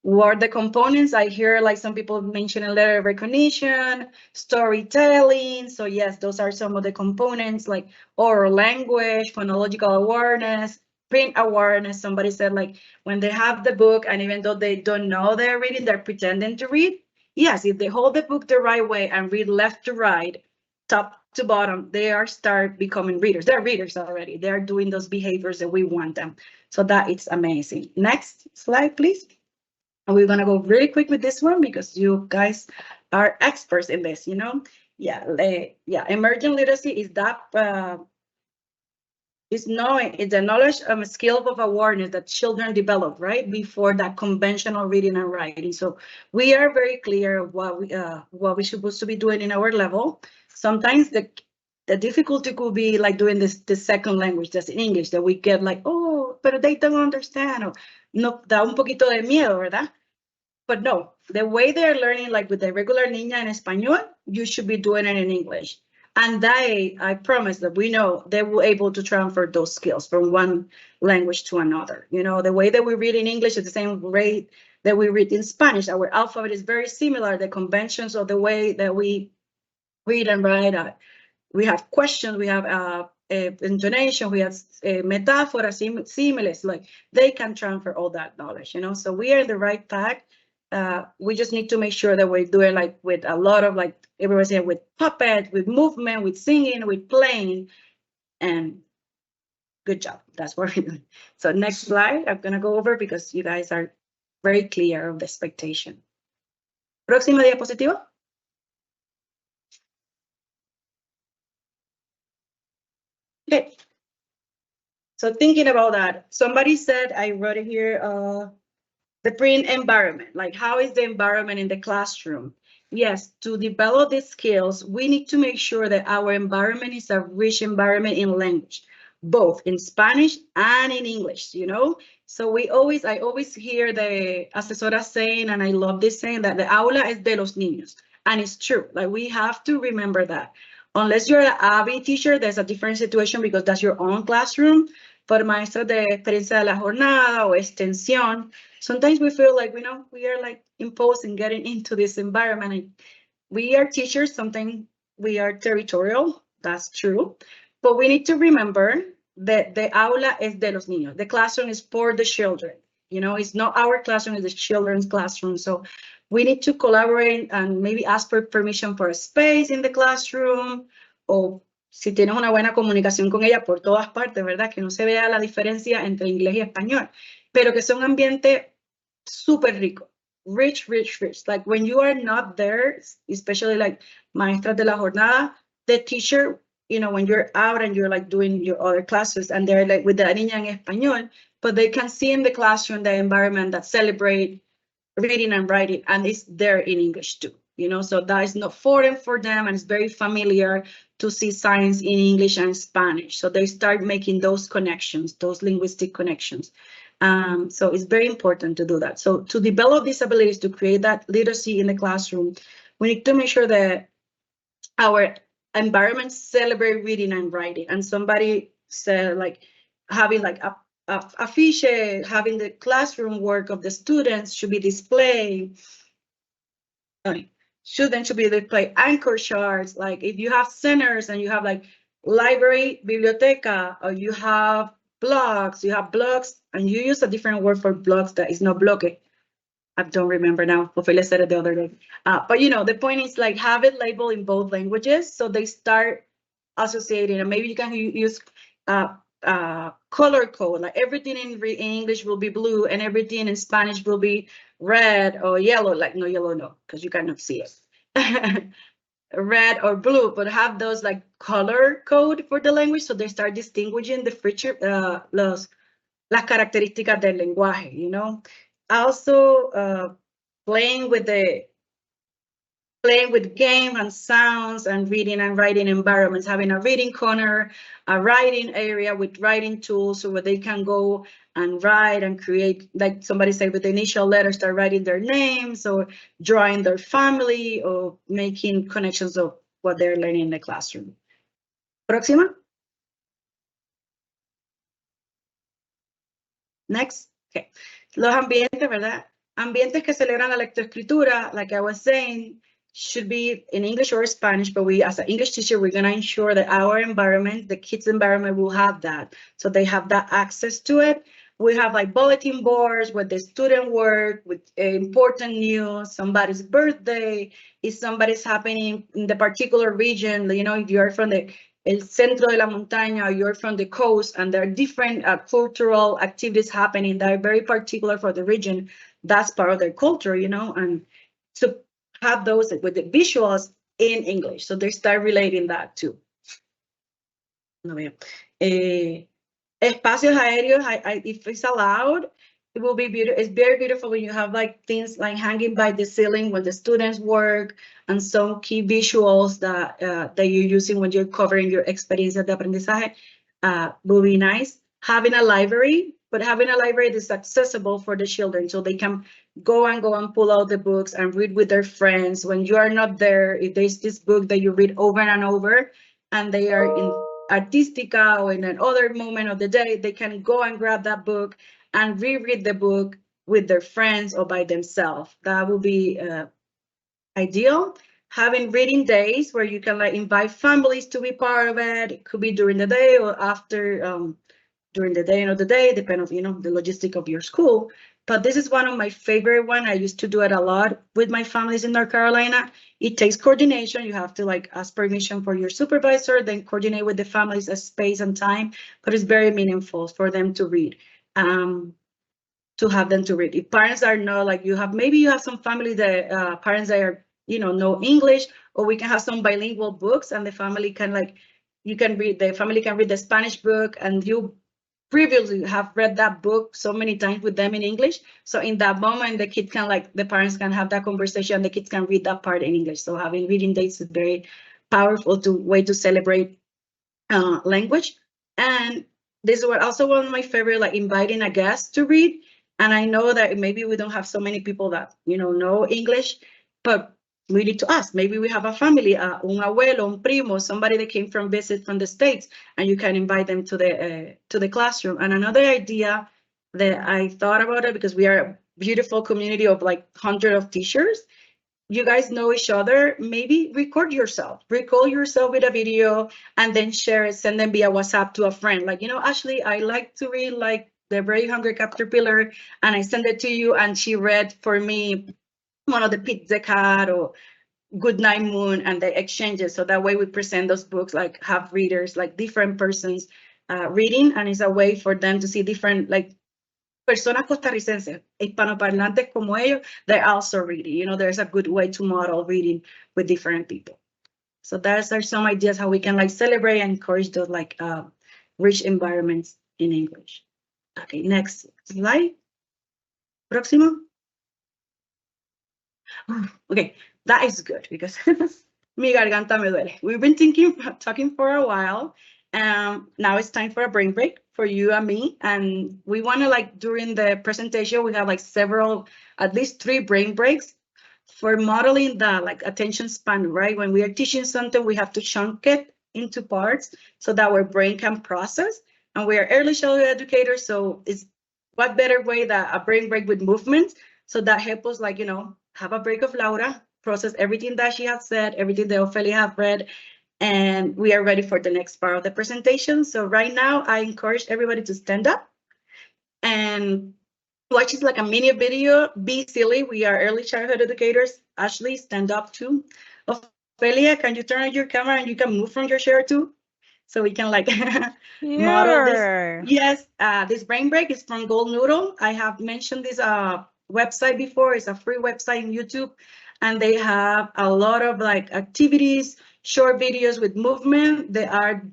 What are the components? I hear like some people mentioning letter recognition, storytelling. So yes, those are some of the components like oral language, phonological awareness, print awareness. Somebody said like when they have the book and even though they don't know they're reading, they're pretending to read. Yes, if they hold the book the right way and read left to right, top to bottom, they are start becoming readers. They're readers already. They're doing those behaviors that we want them. So that is amazing. Next slide, please. And we're gonna go really quick with this one because you guys are experts in this, you know? Yeah, emerging literacy is that is knowing, it's the knowledge and skill of awareness that children develop, right? Before that conventional reading and writing. So we are very clear of what we're supposed to be doing in our level. Sometimes the difficulty could be like doing the second language, that's English, that we get like, oh, but they don't understand, or no, da un poquito de miedo, ¿verdad? But no, the way they're learning, like with the regular niña in español, you should be doing it in English. And I promise that we know they will able to transfer those skills from one language to another. You know, the way that we read in English is the same way that we read in Spanish. Our alphabet is very similar. The conventions of the way that we read and write, we have questions, we have intonation, we have metáforas, similes, like they can transfer all that knowledge, you know, so we are in the right path. We just need to make sure that we're doing like with a lot of like everybody's saying with puppet, with movement, with singing, with playing, and good job. That's what we're doing. So next slide, I'm gonna go over because you guys are very clear of the expectation. Próxima diapositiva. Okay. So thinking about that, somebody said, I wrote it here, the print environment, like how is the environment in the classroom? Yes, to develop these skills, we need to make sure that our environment is a rich environment in language, both in Spanish and in English, you know? So I always hear the asesora saying, and I love this saying, that the aula es de los niños. And it's true, like we have to remember that. Unless you're an ABI teacher, there's a different situation because that's your own classroom. But maestro de experiencia de la jornada or extensión, sometimes we feel like, you know, we are like imposed and getting into this environment. And we are teachers, sometimes we are territorial, that's true, but we need to remember that the aula es de los niños. The classroom is for the children. You know, it's not our classroom, it's the children's classroom. So we need to collaborate and maybe ask for permission for a space in the classroom, o si tienes una buena comunicación con ella por todas partes, ¿verdad? Que no se vea la diferencia entre inglés y español, pero que sea un ambiente súper rico. Rich. Like when you are not there, especially like maestras de la jornada, the teacher, you know, when you're out and you're like doing your other classes and they're like with the niña en español, but they can see in the classroom the environment that celebrate reading and writing, and it's there in English too, you know, so that is not foreign for them and it's very familiar to see signs in English and Spanish. So they start making those connections, those linguistic connections. So it's very important to do that. So to develop these abilities, to create that literacy in the classroom, we need to make sure that our environment celebrate reading and writing. And somebody said like having like a affiche, having the classroom work of the students should be displayed. Students should be displayed anchor charts. Like if you have centers and you have like library, biblioteca, or you have blogs, and you use a different word for blogs that is not bloque. I don't remember now. Ophelia said it the other day. But you know, the point is like have it labeled in both languages so they start associating, and maybe you can use color code, like everything in English will be blue and everything in Spanish will be red or yellow, like no yellow, no, because you cannot see it. Red or blue, but have those like color code for the language so they start distinguishing the feature, las características del lenguaje, you know. Also playing with game and sounds and reading and writing environments, having a reading corner, a writing area with writing tools so where they can go and write and create, like somebody said, with the initial letters, start writing their names or drawing their family or making connections of what they're learning in the classroom. Próxima. Next. Okay. Los ambientes, ¿verdad? Ambientes que celebran la lectoescritura, like I was saying, should be in English or Spanish, but we, as an English teacher, we're going to ensure that our environment, the kids' environment, will have that. So they have that access to it. We have like bulletin boards with the student work, with important news, somebody's birthday, if somebody's happening in the particular region, you know, if you're from the el centro de la montaña, or you're from the coast, and there are different cultural activities happening that are very particular for the region, that's part of their culture, you know, and so have those with the visuals in English, so they start relating that too. Espacios aéreos, if it's allowed, it will be beautiful. It's very beautiful when you have like things like hanging by the ceiling when the students work, and some key visuals that that you're using when you're covering your experiencia de aprendizaje will be nice. Having a library, but having a library that's accessible for the children so they can go and pull out the books and read with their friends. When you are not there, if there's this book that you read over and over and they are in artística or in another moment of the day, they can go and grab that book and reread the book with their friends or by themselves. That would be ideal. Having reading days where you can like invite families to be part of it. It could be during the day or after during the day, depending on, you know, the logistic of your school. But this is one of my favorite one. I used to do it a lot with my families in North Carolina. It takes coordination. You have to like ask permission for your supervisor, then coordinate with the families as space and time, but it's very meaningful for them to read, to have them to read. If parents are not like, maybe you have some family that parents that are, you know English, or we can have some bilingual books and the family can like, the family can read the Spanish book and you previously have read that book so many times with them in English. So in that moment, the kid can like, the parents can have that conversation, the kids can read that part in English. So having reading dates is very powerful way to celebrate language. And this was also one of my favorite, like inviting a guest to read. And I know that maybe we don't have so many people that, you know English, but we need to ask. Maybe we have a family, un abuelo, un primo, somebody that came from visit from the States, and you can invite them to the classroom. And another idea that I thought about it, because we are a beautiful community of like hundreds of teachers, you guys know each other, maybe record yourself with a video and then share it, send them via WhatsApp to a friend. Like, Ashley, I like to read like The Very Hungry Caterpillar, and I send it to you, and she read for me one of the Pete the Cat or Good Night Moon, and they exchange it. So that way we present those books, like have readers, like different persons reading, and it's a way for them to see different, like, personas costarricenses, hispanoparlantes como ellos, they're also reading. There's a good way to model reading with different people. So those are some ideas how we can like celebrate and encourage those like rich environments in English. Okay, next slide. Próximo. Okay, that is good because mi garganta me duele. We've been talking for a while. Now it's time for a brain break for you and me. And we want to, like, during the presentation, we have like at least 3 brain breaks for modeling the like attention span, right? When we are teaching something, we have to chunk it into parts so that our brain can process. And we are early childhood educators, so it's what better way than a brain break with movements. So that helps us, like, have a break of Laura, process everything that she has said, everything that Ophelia have read, and we are ready for the next part of the presentation. So right now, I encourage everybody to stand up and watch it like a mini video. Be silly. We are early childhood educators. Ashley, stand up too. Ophelia, can you turn on your camera and you can move from your chair too? So we can like model this. Yes, this brain break is from Gold Noodle. I have mentioned this website before. It's a free website on YouTube, and they have a lot of like activities, short videos with movement. They are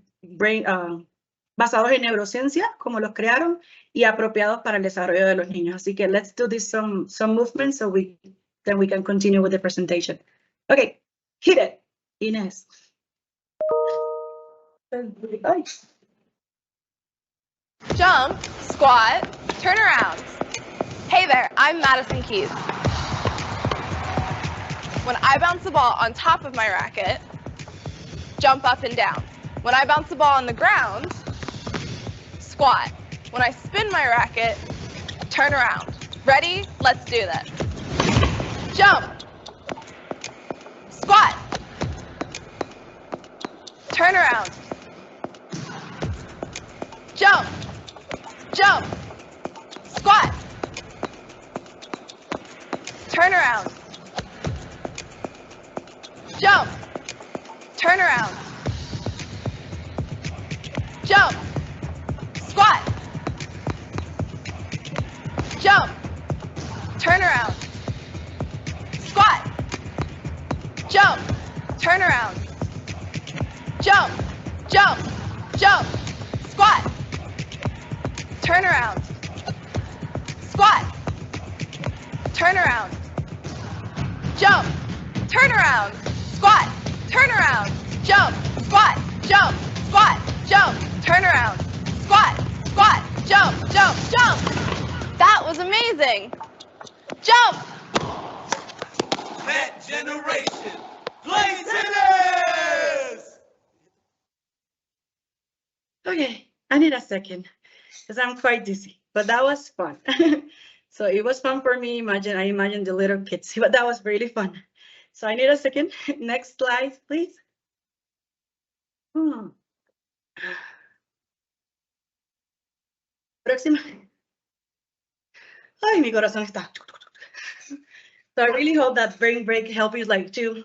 basados en neurociencia, como los crearon, y apropiados para el desarrollo de los niños. Así que let's do this some movement so then we can continue with the presentation. Okay, hit it, Inés. Jump, squat, turn around. Hey there, I'm Madison Keys. When I bounce the ball on top of my racket, jump up and down. When I bounce the ball on the ground, squat. When I spin my racket, turn around. Ready? Let's do that. Jump, squat, turn around. Jump, jump, squat, turn around. Jump, turn around. Jump, squat, jump, turn around. Squat, jump, turn around. Jump, jump, jump, squat, turn around. Squat, turn around. Jump, turn around. Squat, turn around. Jump, squat, jump, squat, jump, turn around. Squat, squat, jump, jump, jump. That was amazing. Jump. That generation. Play tennis! Okay, I need a second because I'm quite dizzy, but that was fun. So it was fun for me. I imagine the little kids, but that was really fun. So I need a second. Next slide, please. Próxima. Ay, mi corazón está. So I really hope that brain break helped you like too.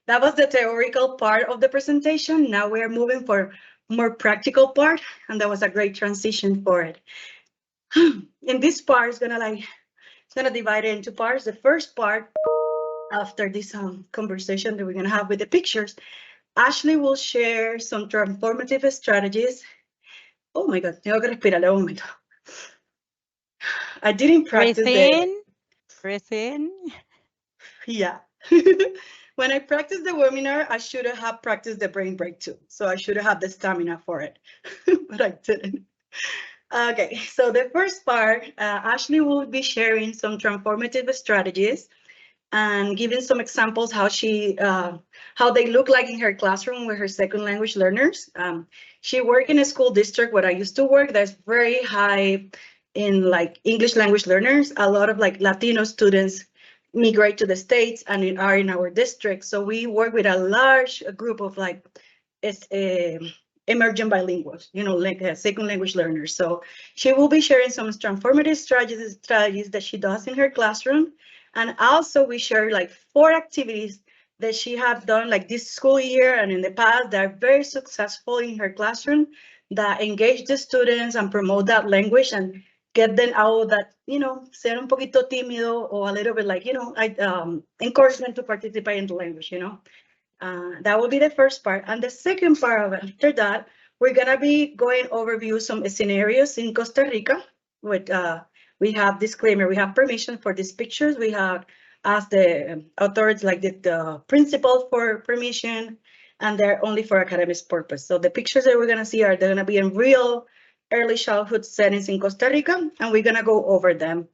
That was the theoretical part of the presentation. Now we're moving for more practical part, and that was a great transition for it. In this part, it's gonna divide it into parts. The first part, after this conversation that we're gonna have with the pictures, Ashley will share some transformative strategies. Oh my God, tengo que respirar un momento. I didn't practice Breathe in. Yeah. When I practiced the webinar, I should have practiced the brain break too. So I should have the stamina for it, but I didn't. Okay, so the first part, Ashley will be sharing some transformative strategies and giving some examples how they look like in her classroom with her second language learners. She worked in a school district where I used to work that's very high in like English language learners. A lot of like Latino students migrate to the States and are in our district. So we work with a large group of like emerging bilinguals, like second language learners. So she will be sharing some transformative strategies that she does in her classroom. And also we share like 4 activities that she have done like this school year and in the past that are very successful in her classroom that engage the students and promote that language and get them out that, ser un poquito tímido or a little bit like, encouragement to participate in the language, that will be the first part. And the second part of it, after that, we're gonna be going overview some scenarios in Costa Rica. With we have disclaimer, we have permission for these pictures. We have asked the authorities, like the principal for permission, and they're only for academic purpose. So the pictures that we're gonna see are they're gonna be in real early childhood settings in Costa Rica, and we're gonna go over them,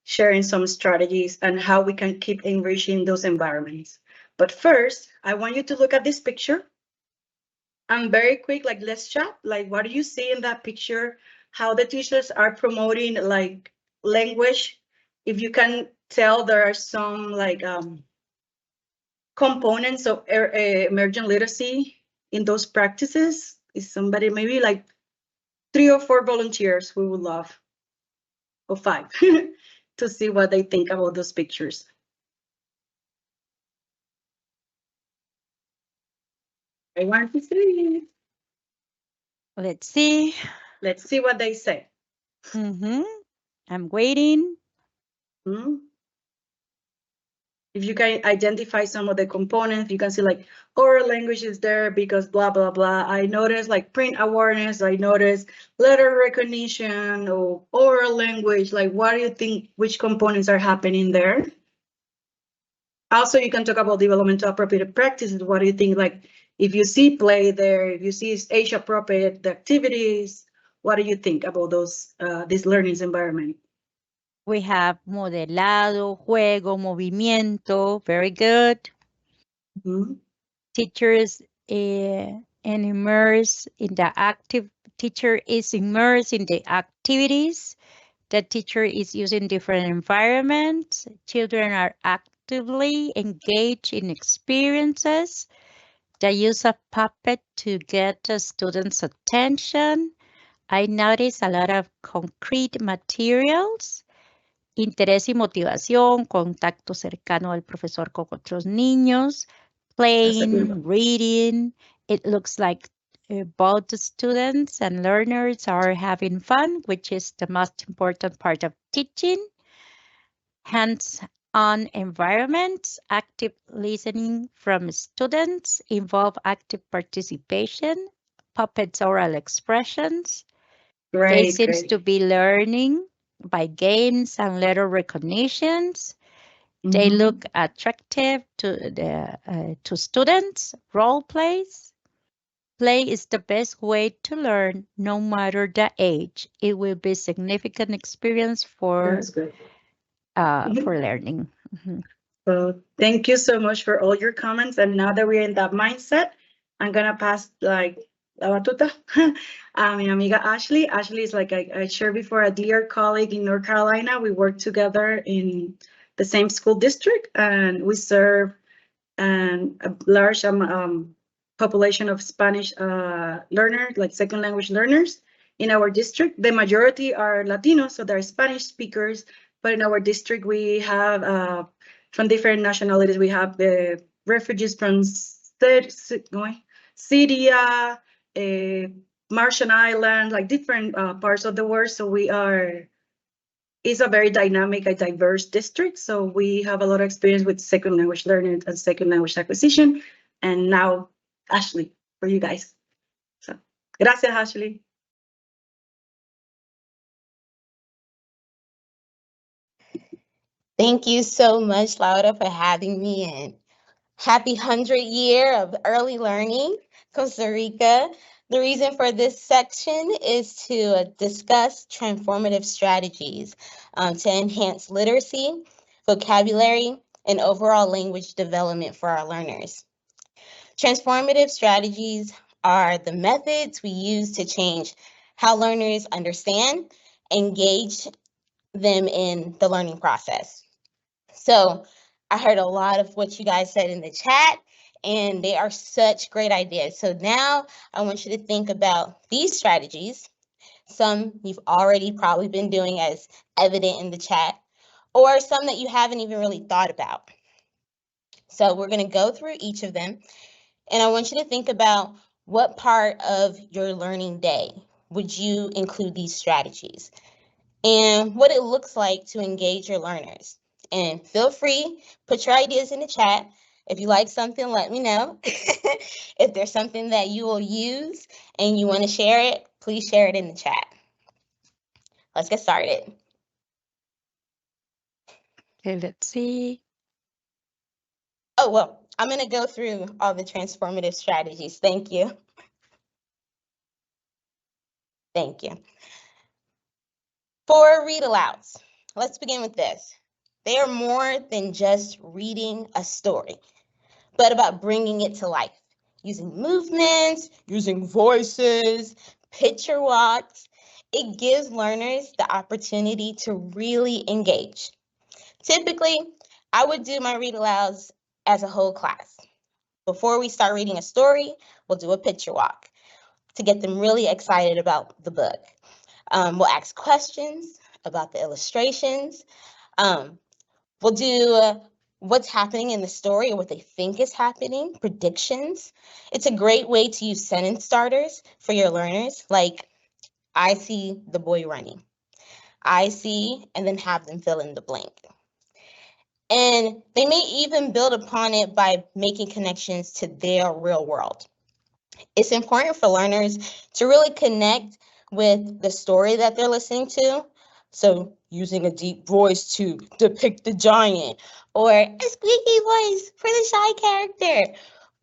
sharing some strategies and how we can keep enriching those environments. But first, I want you to look at this picture. And very quick, like let's chat. Like, what do you see in that picture? How the teachers are promoting like language? If you can tell, there are some like components of emergent literacy in those practices. Is somebody maybe like 3 or 4 volunteers? We would love, or 5, to see what they think about those pictures. I want to see. Let's see. Let's see what they say. I'm waiting. If you can identify some of the components, you can see like oral language is there because blah, blah, blah. I noticed like print awareness. I noticed letter recognition or oral language. Like, what do you think, which components are happening there? Also, you can talk about developmental appropriate practices. What do you think, like, if you see play there, if you see age appropriate activities, what do you think about those, this learning environment? We have modelado, juego, movimiento. Very good. Teachers and immerse in the active. Teacher is immersed in the activities. The teacher is using different environments. Children are actively engaged in experiences. The use of puppet to get the students' attention. I notice a lot of concrete materials. Interés y motivación, contacto cercano del profesor con otros niños, playing, reading. It looks like both the students and learners are having fun, which is the most important part of teaching. Hands-on environments, active listening from students, involve active participation, puppets oral expressions. They seem to be learning by games and letter recognitions. They look attractive to students. Role plays. Play is the best way to learn, no matter the age. It will be a significant experience for learning. So thank you so much for all your comments. And now that we're in that mindset, I'm gonna pass like la batuta. Mi amiga Ashley. Ashley is like I shared before, a dear colleague in North Carolina. We work together in the same school district, and we serve a large population of Spanish learners, like second language learners in our district. The majority are Latinos, so they're Spanish speakers. But in our district, we have from different nationalities. We have the refugees from Syria, Martian Islands, like different parts of the world. So it's a very dynamic and diverse district. So we have a lot of experience with second language learning and second language acquisition. And now, Ashley, for you guys. So, gracias, Ashley. Thank you so much, Laura, for having me in. Happy 100th year of early learning, Costa Rica. The reason for this section is to discuss transformative strategies to enhance literacy, vocabulary, and overall language development for our learners. Transformative strategies are the methods we use to change how learners understand, engage them in the learning process. So I heard a lot of what you guys said in the chat, and they are such great ideas. So now I want you to think about these strategies. Some you've already probably been doing as evident in the chat, or some that you haven't even really thought about. So we're going to go through each of them, and I want you to think about what part of your learning day would you include these strategies, and what it looks like to engage your learners. And feel free, put your ideas in the chat. If you like something, let me know. If there's something that you will use and you want to share it, please share it in the chat. Let's get started. Okay, let's see. Oh, well, I'm going to go through all the transformative strategies. Thank you. Thank you. For read alouds, let's begin with this. They are more than just reading a story, but about bringing it to life, using movements, using voices, picture walks. It gives learners the opportunity to really engage. Typically, I would do my read alouds as a whole class. Before we start reading a story, we'll do a picture walk to get them really excited about the book. We'll ask questions about the illustrations. We'll do what's happening in the story or what they think is happening, predictions. It's a great way to use sentence starters for your learners, like, I see the boy running. I see, and then have them fill in the blank. And they may even build upon it by making connections to their real world. It's important for learners to really connect with the story that they're listening to. So using a deep voice to depict the giant, or a squeaky voice for the shy character,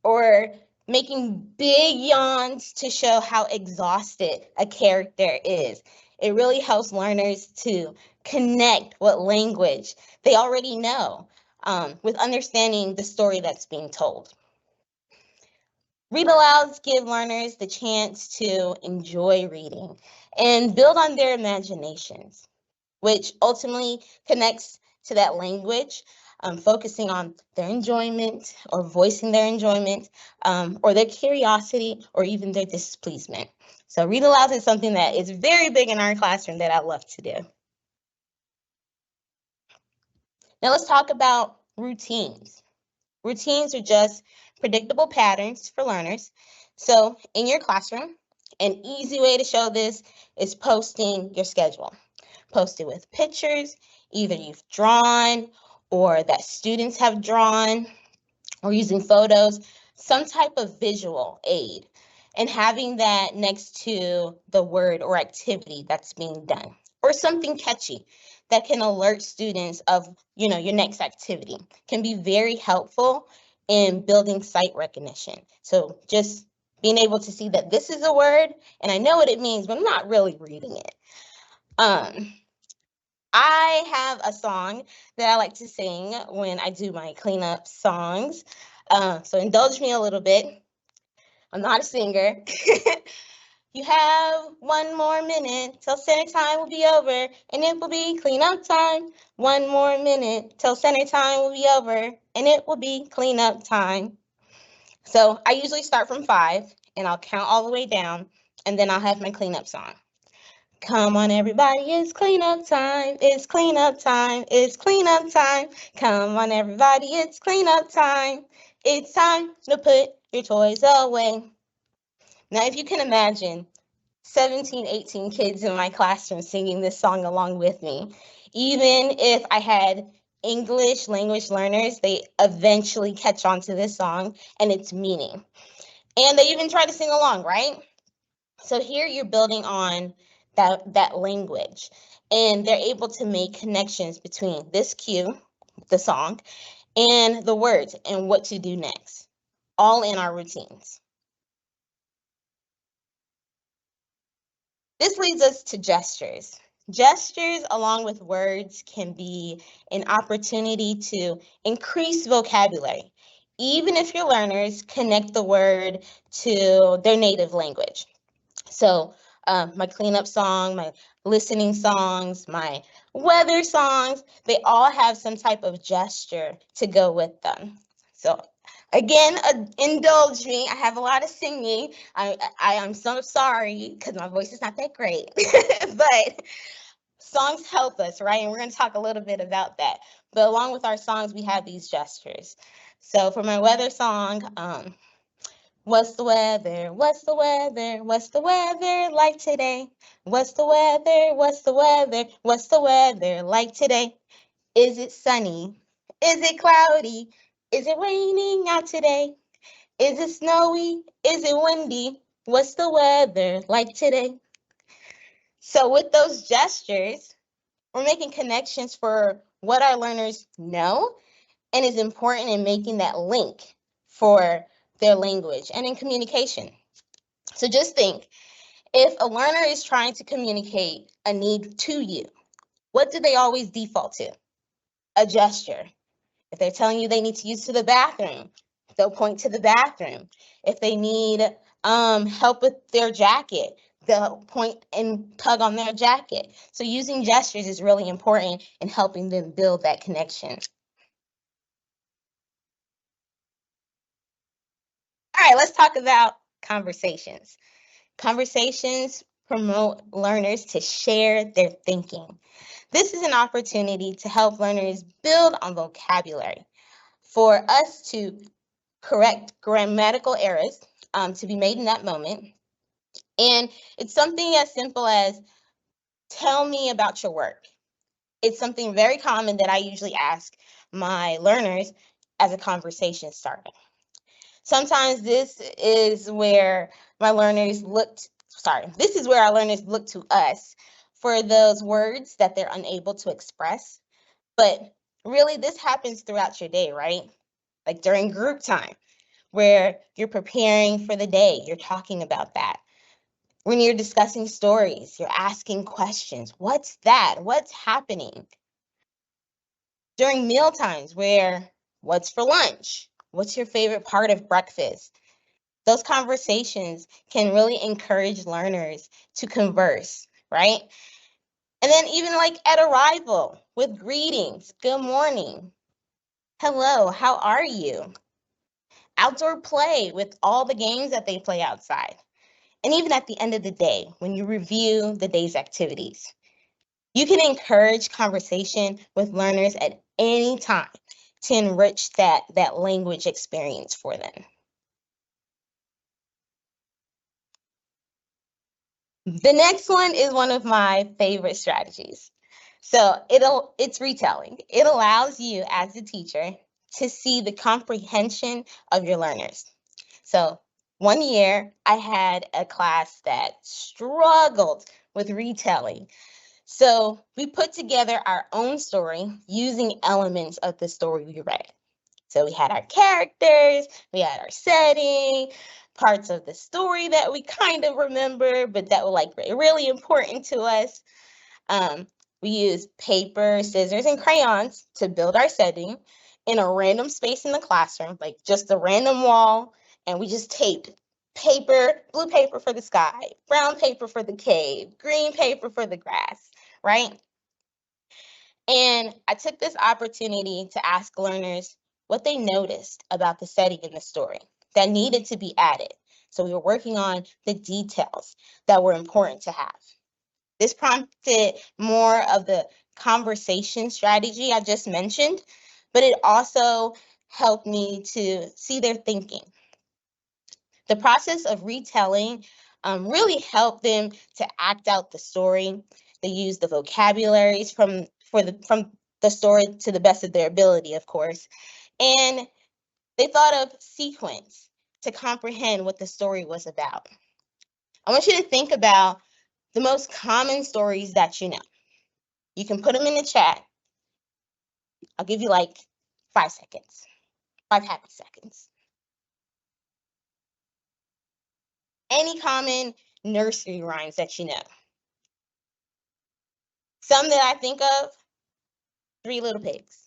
or making big yawns to show how exhausted a character is. It really helps learners to connect what language they already know with understanding the story that's being told. Read alouds give learners the chance to enjoy reading and build on their imaginations, which ultimately connects to that language, focusing on their enjoyment or voicing their enjoyment, or their curiosity or even their displeasement. So read alouds is something that is very big in our classroom that I love to do. Now let's talk about routines. Routines are just predictable patterns for learners. So in your classroom, an easy way to show this is posting your schedule. Post it with pictures, either you've drawn or that students have drawn, or using photos, some type of visual aid, and having that next to the word or activity that's being done, or something catchy that can alert students of, your next activity can be very helpful in building sight recognition. So just being able to see that this is a word and I know what it means, but I'm not really reading it. I have a song that I like to sing when I do my cleanup songs. So indulge me a little bit. I'm not a singer. You have 1 more minute till center time will be over, and it will be cleanup time. 1 more minute till center time will be over, and it will be cleanup time. So I usually start from 5, and I'll count all the way down, and then I'll have my cleanup song. Come on, everybody, it's cleanup time. It's cleanup time. It's cleanup time. Come on, everybody, it's cleanup time. It's time to put your toys away. Now, if you can imagine 17, 18 kids in my classroom singing this song along with me, even if I had English language learners, they eventually catch on to this song and its meaning. And they even try to sing along, right? So here you're building on that language, and they're able to make connections between this cue, the song, and the words and what to do next, all in our routines. This leads us to gestures. Gestures, along with words, can be an opportunity to increase vocabulary, even if your learners connect the word to their native language. So my cleanup song, my listening songs, my weather songs, they all have some type of gesture to go with them. So again, indulge me. I have a lot of singing. I am so sorry because my voice is not that great, but songs help us, right? And we're going to talk a little bit about that. But along with our songs, we have these gestures. So for my weather song, what's the weather? What's the weather? What's the weather like today? What's the weather? What's the weather? What's the weather like today? Is it sunny? Is it cloudy? Is it raining out today? Is it snowy? Is it windy? What's the weather like today? So with those gestures, we're making connections for what our learners know and is important in making that link for their language and in communication. So just think, if a learner is trying to communicate a need to you, what do they always default to? A gesture. If they're telling you they need to use to the bathroom, they'll point to the bathroom. If they need help with their jacket, they'll point and tug on their jacket. So using gestures is really important in helping them build that connection. All right, let's talk about conversations. Conversations promote learners to share their thinking. This is an opportunity to help learners build on vocabulary, for us to correct grammatical errors to be made in that moment. And it's something as simple as, tell me about your work. It's something very common that I usually ask my learners as a conversation starter. Sometimes this is where our learners look to us for those words that they're unable to express. But really, this happens throughout your day, right? Like during group time, where you're preparing for the day, you're talking about that. When you're discussing stories, you're asking questions. What's that? What's happening? During meal times, where what's for lunch? What's your favorite part of breakfast? Those conversations can really encourage learners to converse, right? And then even like at arrival with greetings, good morning, hello, how are you? Outdoor play with all the games that they play outside. And even at the end of the day, when you review the day's activities, you can encourage conversation with learners at any time to enrich that language experience for them. The next one is one of my favorite strategies. So it's retelling. It allows you as a teacher to see the comprehension of your learners. So one year I had a class that struggled with retelling. So we put together our own story using elements of the story we read. So we had our characters, we had our setting, parts of the story that we kind of remember, but that were like really important to us. We used paper, scissors, and crayons to build our setting in a random space in the classroom, like just a random wall, and we just taped paper, blue paper for the sky, brown paper for the cave, green paper for the grass, right? And I took this opportunity to ask learners what they noticed about the setting in the story that needed to be added. So we were working on the details that were important to have. This prompted more of the conversation strategy I just mentioned, but it also helped me to see their thinking. The process of retelling really helped them to act out the story. They used the vocabularies from the story to the best of their ability, of course. And they thought of sequence to comprehend what the story was about. I want you to think about the most common stories that you know. You can put them in the chat. I'll give you like 5 seconds, 5 happy seconds. Any common nursery rhymes that you know? Some that I think of, 3 Little Pigs,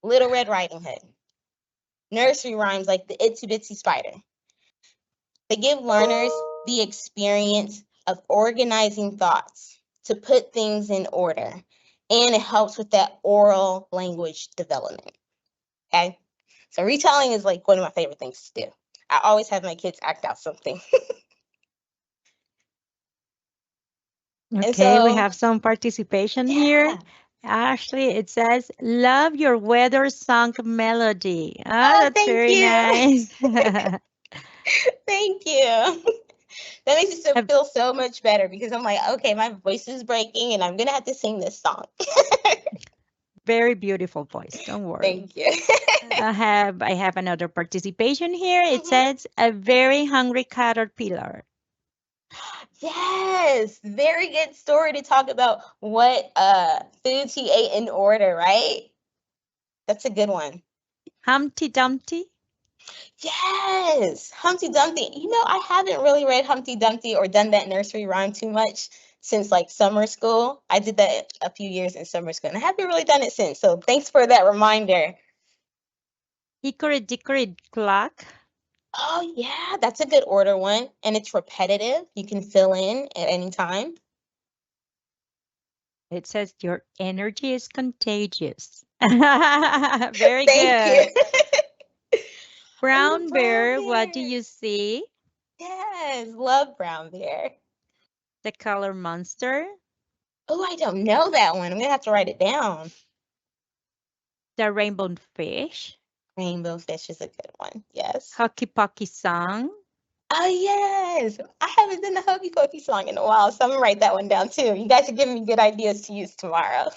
Little Red Riding Hood. Nursery rhymes like the Itsy Bitsy Spider. They give learners the experience of organizing thoughts to put things in order and it helps with that oral language development. Okay, so retelling is like one of my favorite things to do. I always have my kids act out something. Okay, we have some participation here. Ashley, it says, love your weather song melody. Ah, that's thank very you. nice. Thank you. That makes it feel so much better because I'm like, okay, my voice is breaking and I'm going to have to sing this song. Very beautiful voice. Don't worry. Thank you. I have another participation here. It says, a very hungry caterpillar. Yes, very good story to talk about what foods he ate in order, right? That's a good one. Humpty Dumpty. Yes, Humpty Dumpty. You know, I haven't really read Humpty Dumpty or done that nursery rhyme too much since like summer school. I did that a few years in summer school and I haven't really done it since. So thanks for that reminder. Hickory Dickory Clock. Oh yeah, that's a good order one. And it's repetitive. You can fill in at any time. It says your energy is contagious. Very good. Brown bear, what do you see? Yes, love brown bear. The color monster. Oh, I don't know that one. I'm gonna have to write it down. The rainbow fish. Rainbow fish is a good one. Yes. Hokey Pokey song. Oh yes. I haven't done the Hokey Pokey song in a while, so I'm gonna write that one down too. You guys are giving me good ideas to use tomorrow.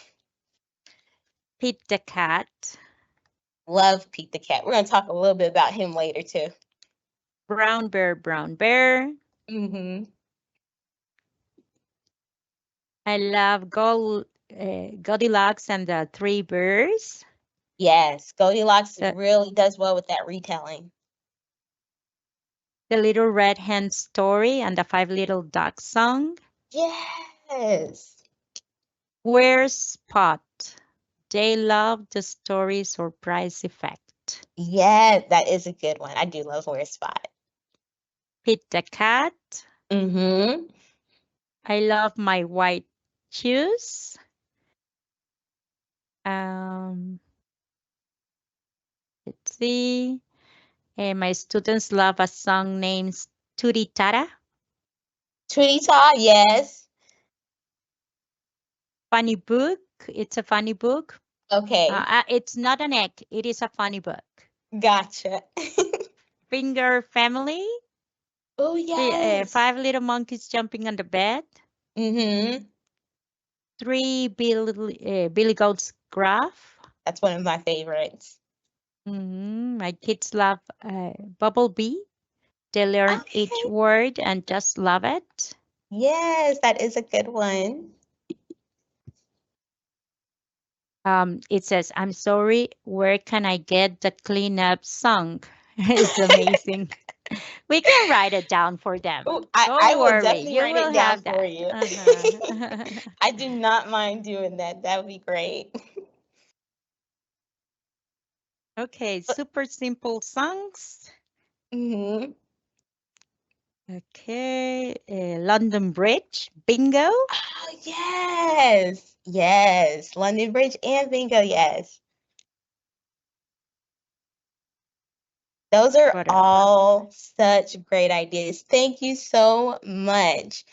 Pete the cat. Love Pete the cat. We're gonna talk a little bit about him later too. Brown bear, brown bear. Mm-hmm. I love Goldilocks and the Three Bears. Yes, Goldilocks really does well with that retelling. The Little Red Hen story and the Five Little Ducks song. Yes. Where's Spot? They love the story surprise effect. Yeah, that is a good one. I do love Where's Spot. Pete the cat. Mm-hmm. I love my white shoes. Let's see. My students love a song named Turitara. Turitara, yes. Funny book. It's a funny book. Okay. It's not an egg. It is a funny book. Gotcha. Finger family. Oh, yes. 5 little monkeys jumping on the bed. Mm-hmm. 3 Billy Goats graph. That's one of my favorites. My kids love Bumblebee. They learn each word and just love it. Yes, that is a good one. It says, I'm sorry, where can I get the cleanup song? It's amazing. We can write it down for them. Ooh, Don't I will worry, definitely you write will it down have that. for you. I do not mind doing that. That would be great. Okay, super simple songs. Mm-hmm. Okay, London Bridge, bingo. Oh, yes. Yes, London Bridge and bingo, yes. Those are all such great ideas. Thank you so much.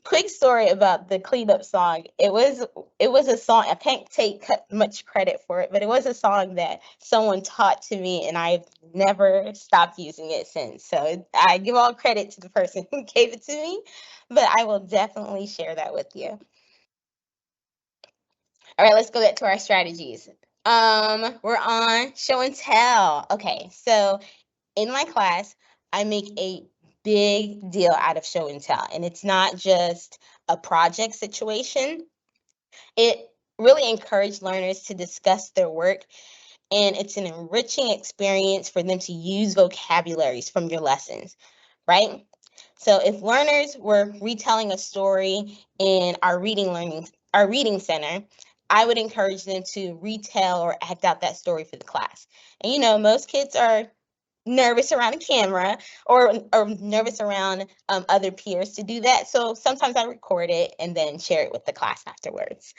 Quick story about the cleanup song. It was a song. I can't take much credit for it, but it was a song that someone taught to me, and I've never stopped using it since. So I give all credit to the person who gave it to me, but I will definitely share that with you. All right, let's go back to our strategies. We're on show and tell. Okay, so in my class, I make a big deal out of show and tell, and it's not just a project situation. It really encouraged learners to discuss their work, and it's an enriching experience for them to use vocabularies from your lessons, right? So if learners were retelling a story in our reading center, I would encourage them to retell or act out that story for the class. And you know, most kids are nervous around a camera or nervous around other peers to do that. So sometimes I record it and then share it with the class afterwards.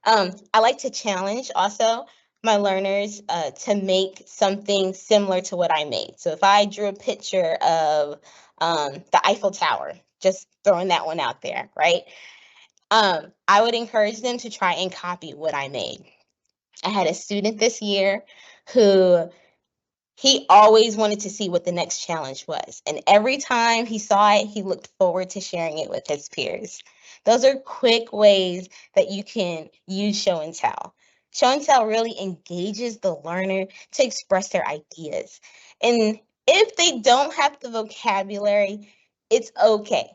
I like to challenge also my learners to make something similar to what I made. So if I drew a picture of the Eiffel Tower, just throwing that one out there, right? I would encourage them to try and copy what I made. I had a student this year who he always wanted to see what the next challenge was. And every time he saw it, he looked forward to sharing it with his peers. Those are quick ways that you can use show and tell. Show and tell really engages the learner to express their ideas. And if they don't have the vocabulary, it's okay.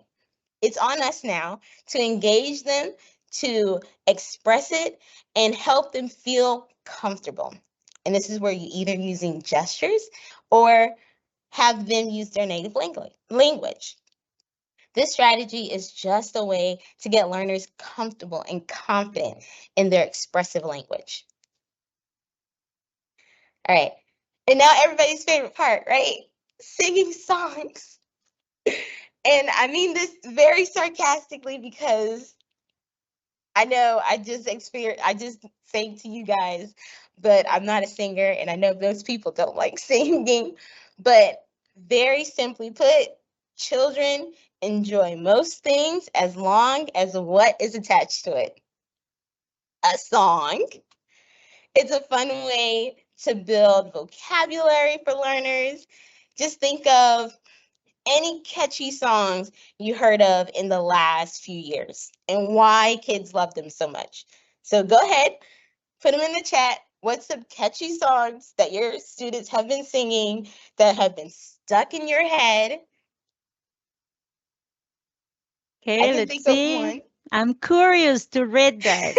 It's on us now to engage them, to express it, and help them feel comfortable. And this is where you're either using gestures or have them use their native language. This strategy is just a way to get learners comfortable and confident in their expressive language. All right. And now everybody's favorite part, right? Singing songs. And I mean this very sarcastically because I know I just sang to you guys, but I'm not a singer, and I know those people don't like singing. But very simply put, children enjoy most things as long as what is attached to it. A song. It's a fun way to build vocabulary for learners. Just think of any catchy songs you heard of in the last few years and why kids love them so much. So go ahead, put them in the chat. What's some catchy songs that your students have been singing that have been stuck in your head? Okay, let's see. I'm curious to read that.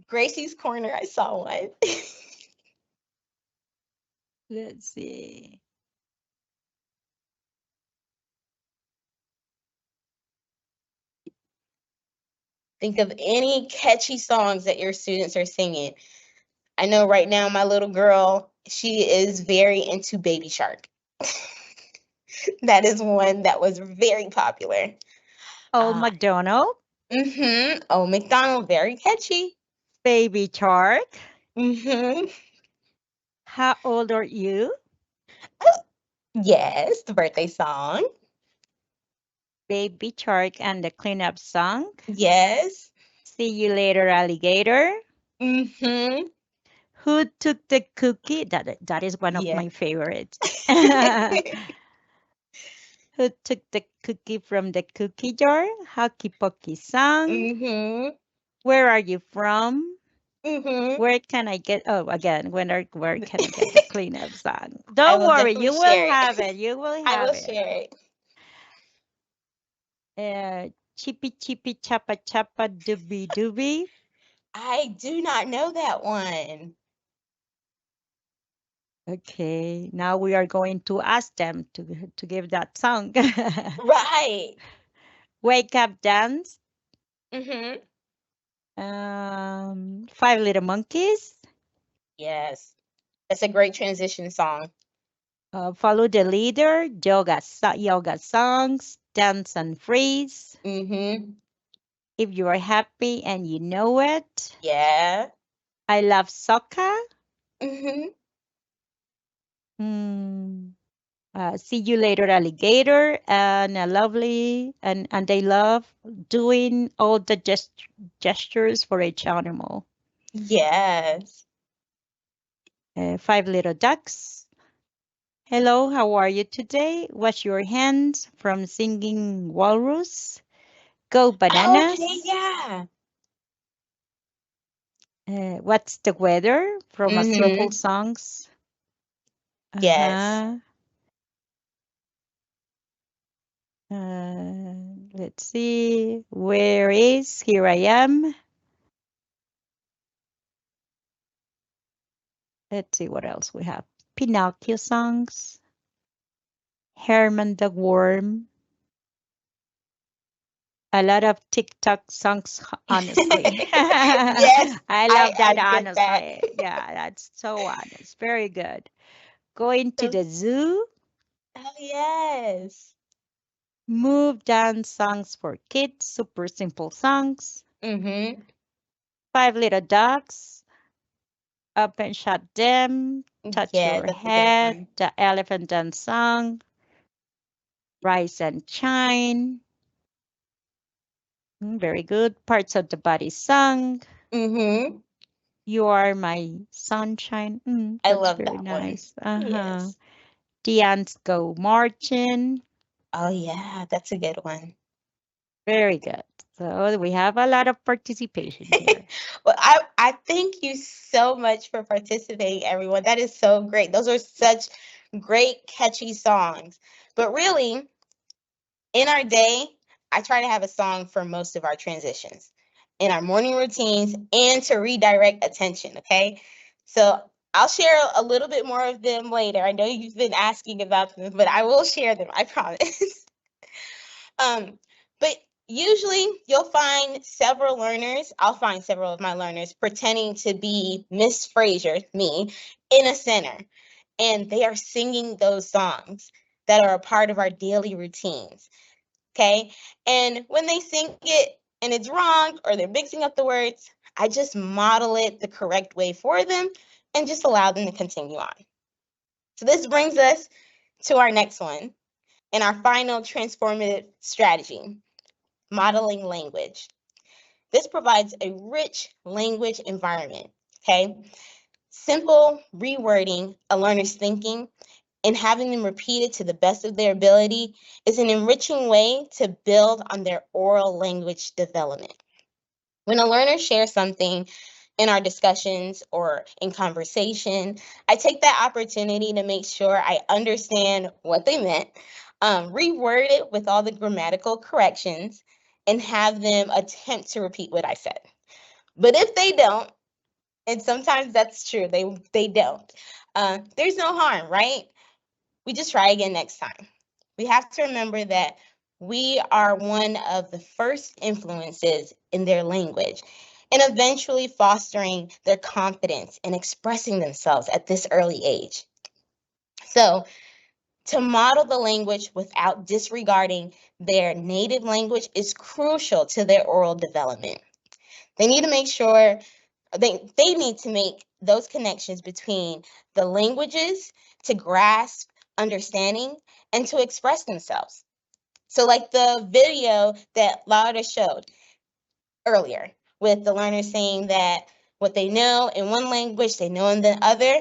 Gracie's Corner, I saw one. Let's see. Think of any catchy songs that your students are singing. I know right now my little girl, she is very into Baby Shark. That is one that was very popular. Old MacDonald. Old MacDonald, very catchy. Baby Shark. Mm-hmm. How old are you? Yes, the birthday song. Baby Shark and the cleanup song. Yes. See you later, alligator. Mm-hmm. Who took the cookie? That is one of my favorites. Who took the cookie from the cookie jar? Hockey Pokey song. Mm-hmm. Where are you from? Mm-hmm. Where can I get? Oh, again, where can I get the cleanup song? Don't worry, you will have it. You will have it. I will share it. Chippy Chippy Chappa Chappa Doobie Doobie. I do not know that one. Okay, now we are going to ask them to give that song. Right. Wake Up Dance. Mm-hmm. 5 Little Monkeys. Yes, that's a great transition song. Follow the Leader. Yoga songs. Dance and Freeze. Mm-hmm. If you are happy and you know it. Yeah. I Love Soccer. Mm-hmm. See you later, alligator, and and they love doing all the gestures for each animal. Yes. 5 Little Ducks. Hello, how are you today? Wash your hands from Singing Walrus. Go Bananas. Okay, yeah. What's the weather from a Slowful Songs? Yes. Let's see. Where is Here I Am? Let's see what else we have. Pinocchio songs. Herman the Worm. A lot of TikTok songs, honestly. Yes, I love that, honestly. Yeah, that's so honest. Very good. Going to the zoo. Oh, yes. Move dance songs for kids, super simple songs. Mm-hmm. Five little ducks. Up and shut them. Touch Yeah, your that's a good head. one. The elephant dance song. Rise and shine. Very good. Parts of the body song. Mm-hmm. You are my sunshine. I That's love very that one. nice. Uh-huh. Yes. The ants go marching. Oh, yeah, that's a good one. Very good. So we have a lot of participation here. Well, I thank you so much for participating, everyone. That is so great. Those are such great, catchy songs. But really, in our day, I try to have a song for most of our transitions, in our morning routines, and to redirect attention, okay? So I'll share a little bit more of them later. I know you've been asking about them, but I will share them, I promise. But usually you'll find several learners, I'll find several of my learners pretending to be Miss Fraser, me, in a center. And they are singing those songs that are a part of our daily routines. Okay. And when they sing it and it's wrong or they're mixing up the words, I just model it the correct way for them and just allow them to continue on. So this brings us to our next one and our final transformative strategy, modeling language. This provides a rich language environment. Okay. Simple rewording a learner's thinking and having them repeat it to the best of their ability is an enriching way to build on their oral language development. When a learner shares something in our discussions or in conversation, I take that opportunity to make sure I understand what they meant, reword it with all the grammatical corrections, and have them attempt to repeat what I said. But if they don't, and sometimes that's true, they don't, there's no harm, right? We just try again next time. We have to remember that we are one of the first influences in their language and eventually fostering their confidence and expressing themselves at this early age. So, to model the language without disregarding their native language is crucial to their oral development. They need to make sure they need to make those connections between the languages to grasp understanding and to express themselves. So like the video that Laura showed earlier with the learner saying that what they know in one language, they know in the other,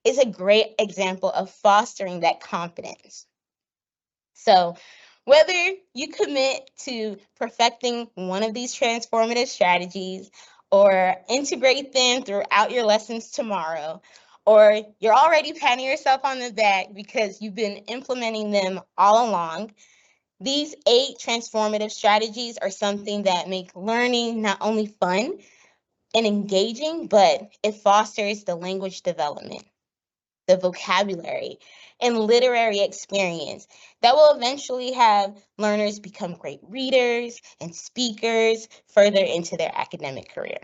is a great example of fostering that confidence. So whether you commit to perfecting one of these transformative strategies or integrate them throughout your lessons tomorrow, or you're already patting yourself on the back because you've been implementing them all along, these 8 transformative strategies are something that make learning not only fun and engaging, but it fosters the language development, the vocabulary, and literary experience that will eventually have learners become great readers and speakers further into their academic career.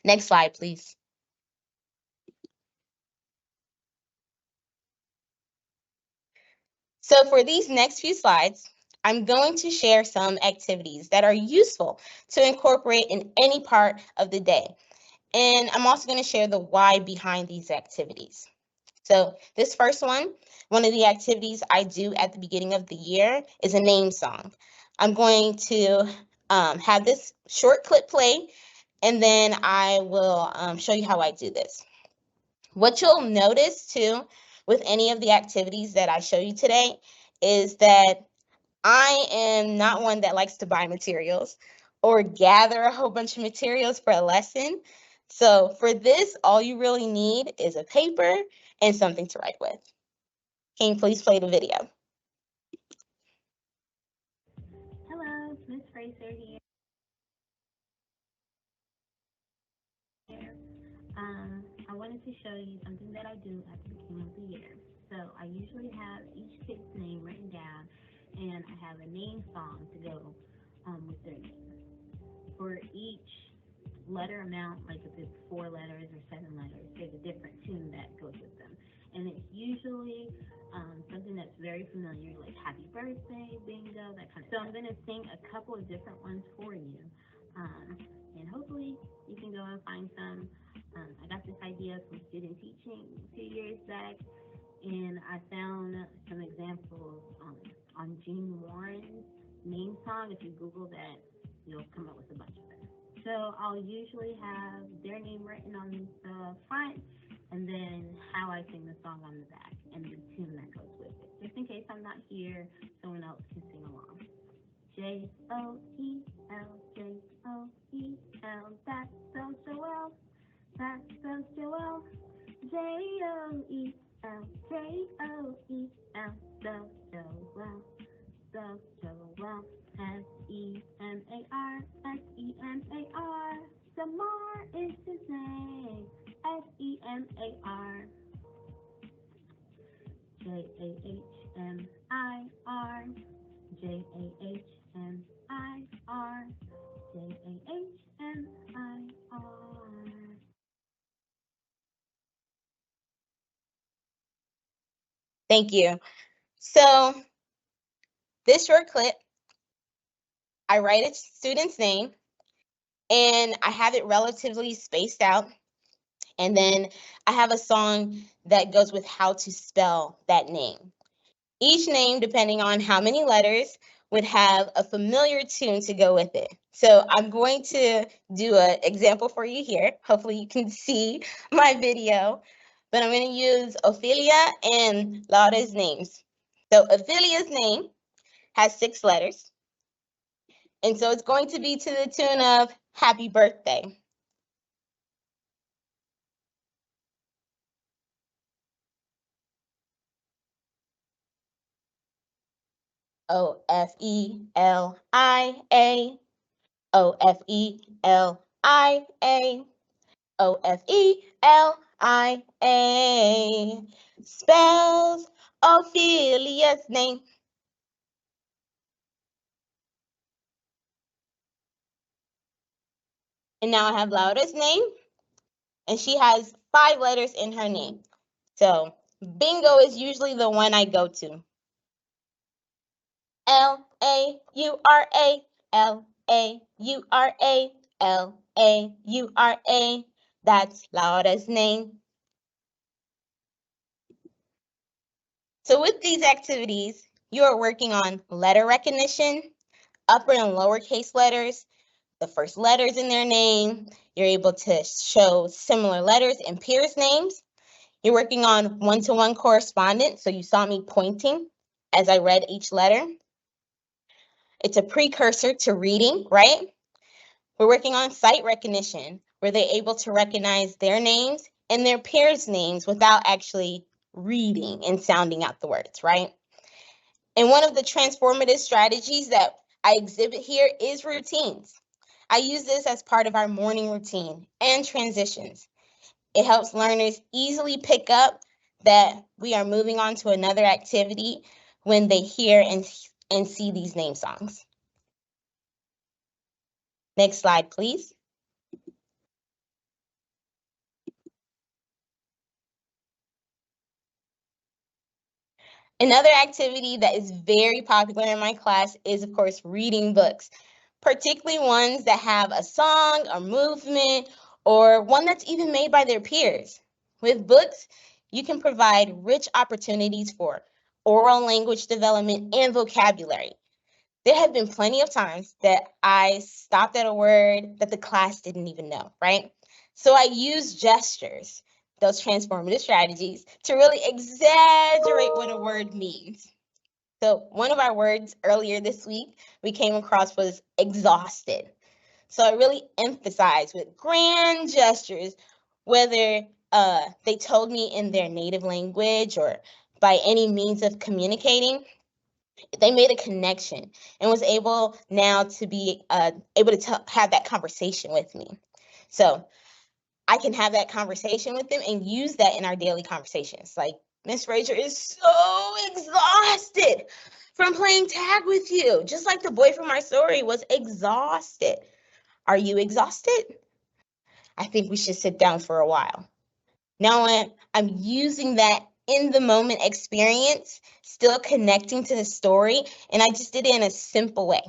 Next slide, please. So for these next few slides, I'm going to share some activities that are useful to incorporate in any part of the day. And I'm also going to share the why behind these activities. So this first one of the activities I do at the beginning of the year is a name song. I'm going to have this short clip play, and then I will show you how I do this. What you'll notice too with any of the activities that I show you today is that I am not one that likes to buy materials or gather a whole bunch of materials for a lesson. So for this, all you really need is a paper and something to write with. Can you please play the video? Hello, Miss Fraser here. I wanted to show you something that I do at the beginning of the year. So I usually have each kid's name written down, and I have a name song to go with their name. For each letter amount, like if it's 4 letters or 7 letters, there's a different tune that goes with them. usually something that's very familiar, like happy birthday, bingo, that kind of. So I'm going to sing a couple of different ones for you, and hopefully you can go and find some. I got this idea from student teaching 2 years back, and I found some examples on Jean Warren's name song. If you Google that, you'll come up with a bunch of them. So I'll usually have their name written on the front, and then how I sing the song on the back, and the tune that goes with it. Just in case I'm not here, someone else can sing along. Joel, Joel, that's so Joel, that's so Joel. Joel, Joel, so Joel, so Joel. Semar, Semar, Semar is his name. Semar. Jahmir, Jahmir, Jahmir. Thank you. So this short clip, I write a student's name and I have it relatively spaced out. And then I have a song that goes with how to spell that name. Each name, depending on how many letters, would have a familiar tune to go with it. So I'm going to do an example for you here. Hopefully you can see my video, but I'm going to use Ophelia and Laura's names. So Ophelia's name has 6 letters. And so it's going to be to the tune of Happy Birthday. Ofelia, Ofelia, Ofelia, spells Ophelia's name. And now I have Laura's name, and she has 5 letters in her name. So bingo is usually the one I go to. Laura, Laura, Laura. That's Laura's name. So with these activities, you are working on letter recognition, upper and lowercase letters, the first letters in their name. You're able to show similar letters in peers' names. You're working on one-to-one correspondence, so you saw me pointing as I read each letter. It's a precursor to reading, right? We're working on sight recognition, where they're able to recognize their names and their peers' names without actually reading and sounding out the words, right? And one of the transformative strategies that I exhibit here is routines. I use this as part of our morning routine and transitions. It helps learners easily pick up that we are moving on to another activity when they hear and see these name songs. Next slide, please. Another activity that is very popular in my class is, of course, reading books, particularly ones that have a song or movement or one that's even made by their peers. With books, you can provide rich opportunities for oral language development and vocabulary. There have been plenty of times that I stopped at a word that the class didn't even know, right? So I use gestures, those transformative strategies, to really exaggerate what a word means. So one of our words earlier this week we came across was exhausted. So I really emphasized with grand gestures, whether they told me in their native language or by any means of communicating, they made a connection and was able now to be able to have that conversation with me. So I can have that conversation with them and use that in our daily conversations. Like, Miss Frazier is so exhausted from playing tag with you, just like the boy from our story was exhausted. Are you exhausted? I think we should sit down for a while. Now I'm using that in the moment experience, still connecting to the story, and I just did it in a simple way.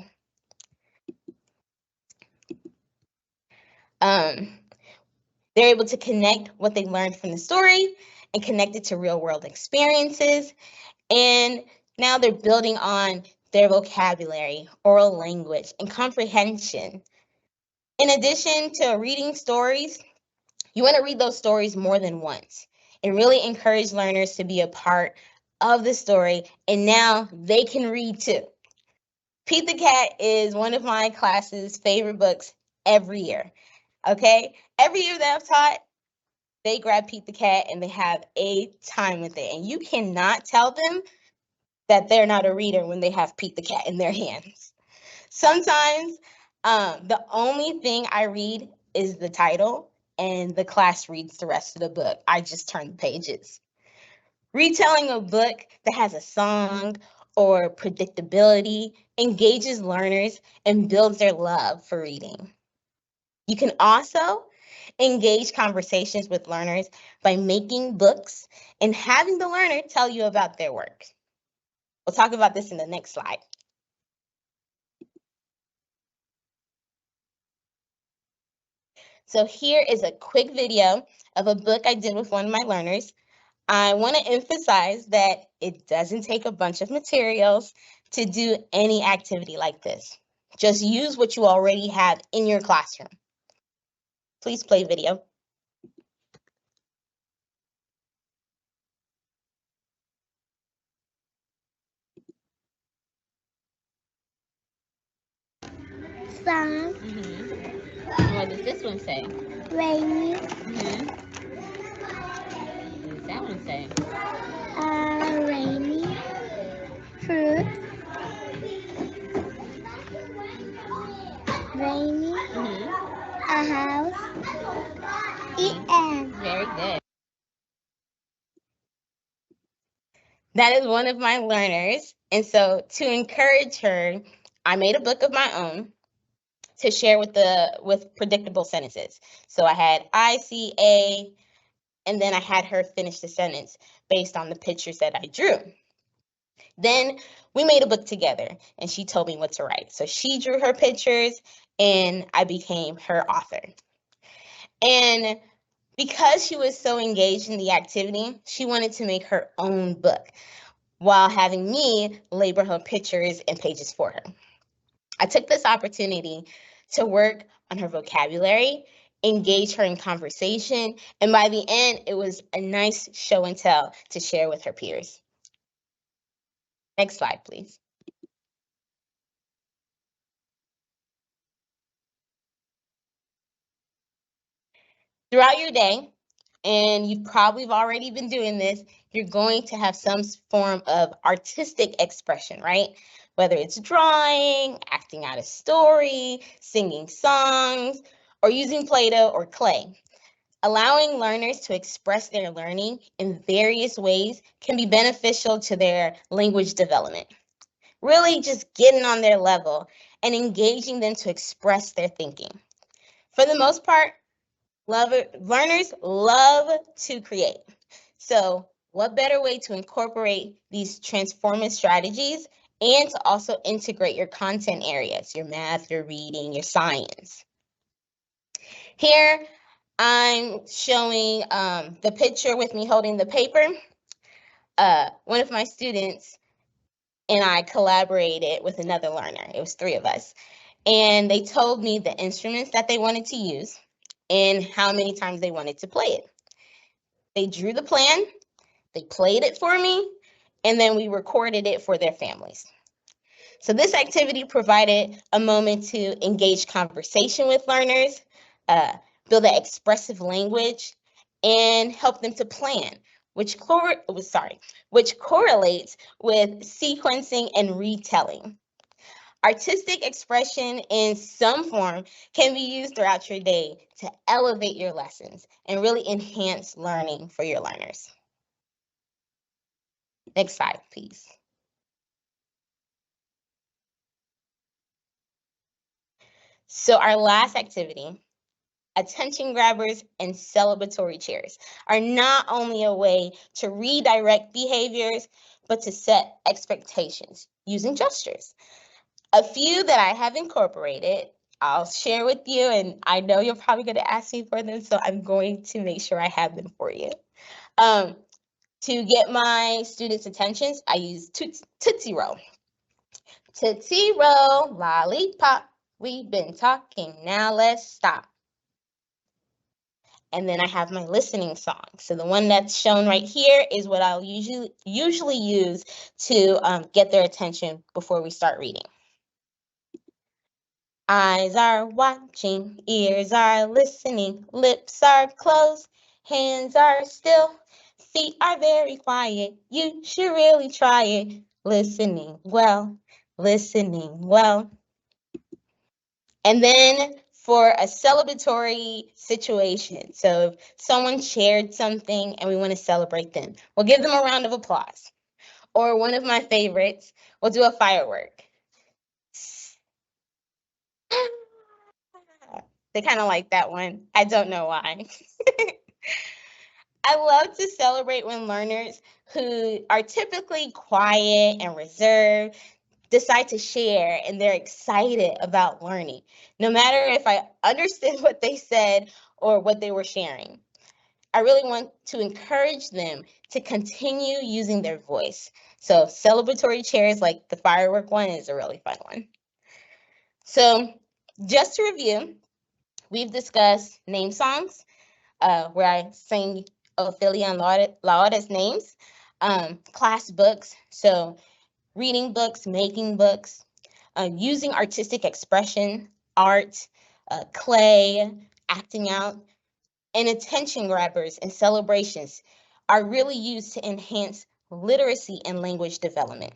They're able to connect what they learned from the story and connect it to real world experiences. And now they're building on their vocabulary, oral language, and comprehension. In addition to reading stories, you want to read those stories more than once and really encourage learners to be a part of the story. And now they can read too. Pete the Cat is one of my class's favorite books every year. Okay, every year that I've taught, they grab Pete the Cat and they have a time with it. And you cannot tell them that they're not a reader when they have Pete the Cat in their hands. Sometimes the only thing I read is the title and the class reads the rest of the book. I just turn the pages. Retelling a book that has a song or predictability engages learners and builds their love for reading. You can also engage conversations with learners by making books and having the learner tell you about their work. We'll talk about this in the next slide. So here is a quick video of a book I did with one of my learners. I want to emphasize that it doesn't take a bunch of materials to do any activity like this. Just use what you already have in your classroom. Please play video. Sun, What does this one say? rainy, What does that one say? rainy, fruit, rainy, a house, and Very good. That is one of my learners. And so to encourage her, I made a book of my own to share with predictable sentences. So I had I, see, a, and then I had her finish the sentence based on the pictures that I drew. Then we made a book together and she told me what to write. So she drew her pictures and I became her author. And because she was so engaged in the activity, she wanted to make her own book while having me label her pictures and pages for her. I took this opportunity to work on her vocabulary, engage her in conversation, and by the end, it was a nice show and tell to share with her peers. Next slide, please. Throughout your day, and you probably have already been doing this, you're going to have some form of artistic expression, right? Whether it's drawing, acting out a story, singing songs, or using Play-Doh or clay. Allowing learners to express their learning in various ways can be beneficial to their language development. Really just getting on their level and engaging them to express their thinking. For the most part, learners love to create. So what better way to incorporate these transformative strategies and to also integrate your content areas, your math, your reading, your science. Here, I'm showing the picture with me holding the paper. One of my students and I collaborated with another learner. It was 3 of us. And they told me the instruments that they wanted to use and how many times they wanted to play it. They drew the plan, they played it for me, and then we recorded it for their families. So this activity provided a moment to engage conversation with learners, build an expressive language, and help them to plan, which correlates with sequencing and retelling. Artistic expression in some form can be used throughout your day to elevate your lessons and really enhance learning for your learners. Next slide, please. So our last activity, attention grabbers, and celebratory chairs are not only a way to redirect behaviors, but to set expectations using gestures. A few that I have incorporated, I'll share with you, and I know you're probably going to ask me for them, so I'm going to make sure I have them for you. To get my students' attentions, I use Tootsie Roll. Tootsie Roll, lollipop, we've been talking, now let's stop. And then I have my listening song. So the one that's shown right here is what I'll usually use to get their attention before we start reading. Eyes are watching, ears are listening, lips are closed, hands are still, feet are very quiet. You should really try it. Listening well, listening well. And then for a celebratory situation, so if someone shared something and we want to celebrate them, we'll give them a round of applause. Or one of my favorites, we'll do a firework. They kind of like that one. I don't know why. I love to celebrate when learners who are typically quiet and reserved decide to share and they're excited about learning, no matter if I understood what they said or what they were sharing. I really want to encourage them to continue using their voice. So celebratory chairs like the firework one is a really fun one. So just to review, we've discussed name songs, where I sing Ophelia and Laura's names, class books, so reading books, making books, using artistic expression, art, clay, acting out, and attention grabbers and celebrations are really used to enhance literacy and language development.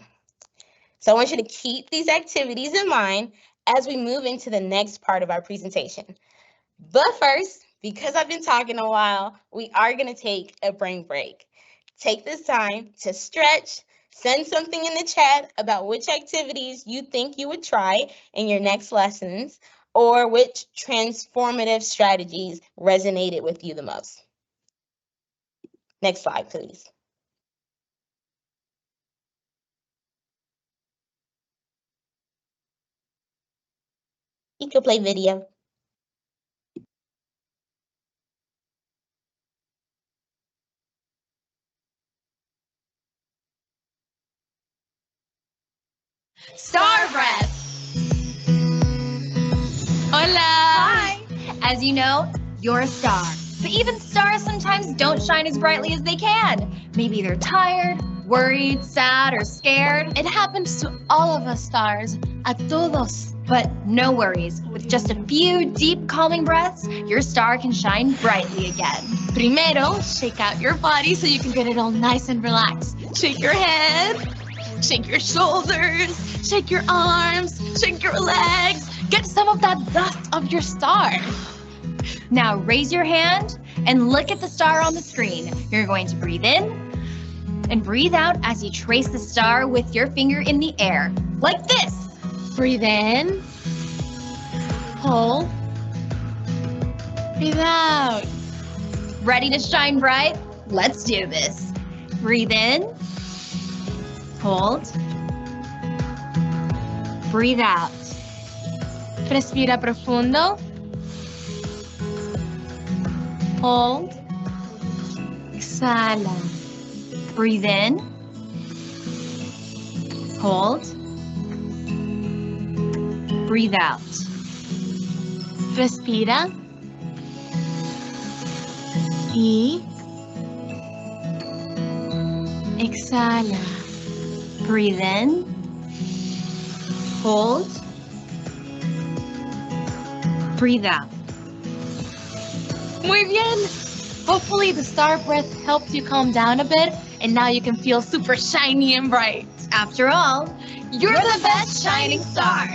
So I want you to keep these activities in mind as we move into the next part of our presentation. But first, because I've been talking a while, we are going to take a brain break. Take this time to stretch, send something in the chat about which activities you think you would try in your next lessons, or which transformative strategies resonated with you the most. Next slide, please. You can play video. Star breath. Hola. Hi. As you know, you're a star. But even stars sometimes don't shine as brightly as they can. Maybe they're tired, worried, sad, or scared. It happens to all of us stars, a todos. But no worries, with just a few deep calming breaths, your star can shine brightly again. Primero, shake out your body so you can get it all nice and relaxed. Shake your head, shake your shoulders, shake your arms, shake your legs. Get some of that dust of your star. Now raise your hand and look at the star on the screen. You're going to breathe in and breathe out as you trace the star with your finger in the air, like this. Breathe in, hold, breathe out. Ready to shine bright? Let's do this. Breathe in, hold, breathe out. Respira profundo. Hold. Exhala. Breathe in. Hold. Breathe out. Respira. Y exhala. Breathe in. Hold. Breathe out. Muy bien. Hopefully the star breath helped you calm down a bit, and now you can feel super shiny and bright. After all, you're the best shining star.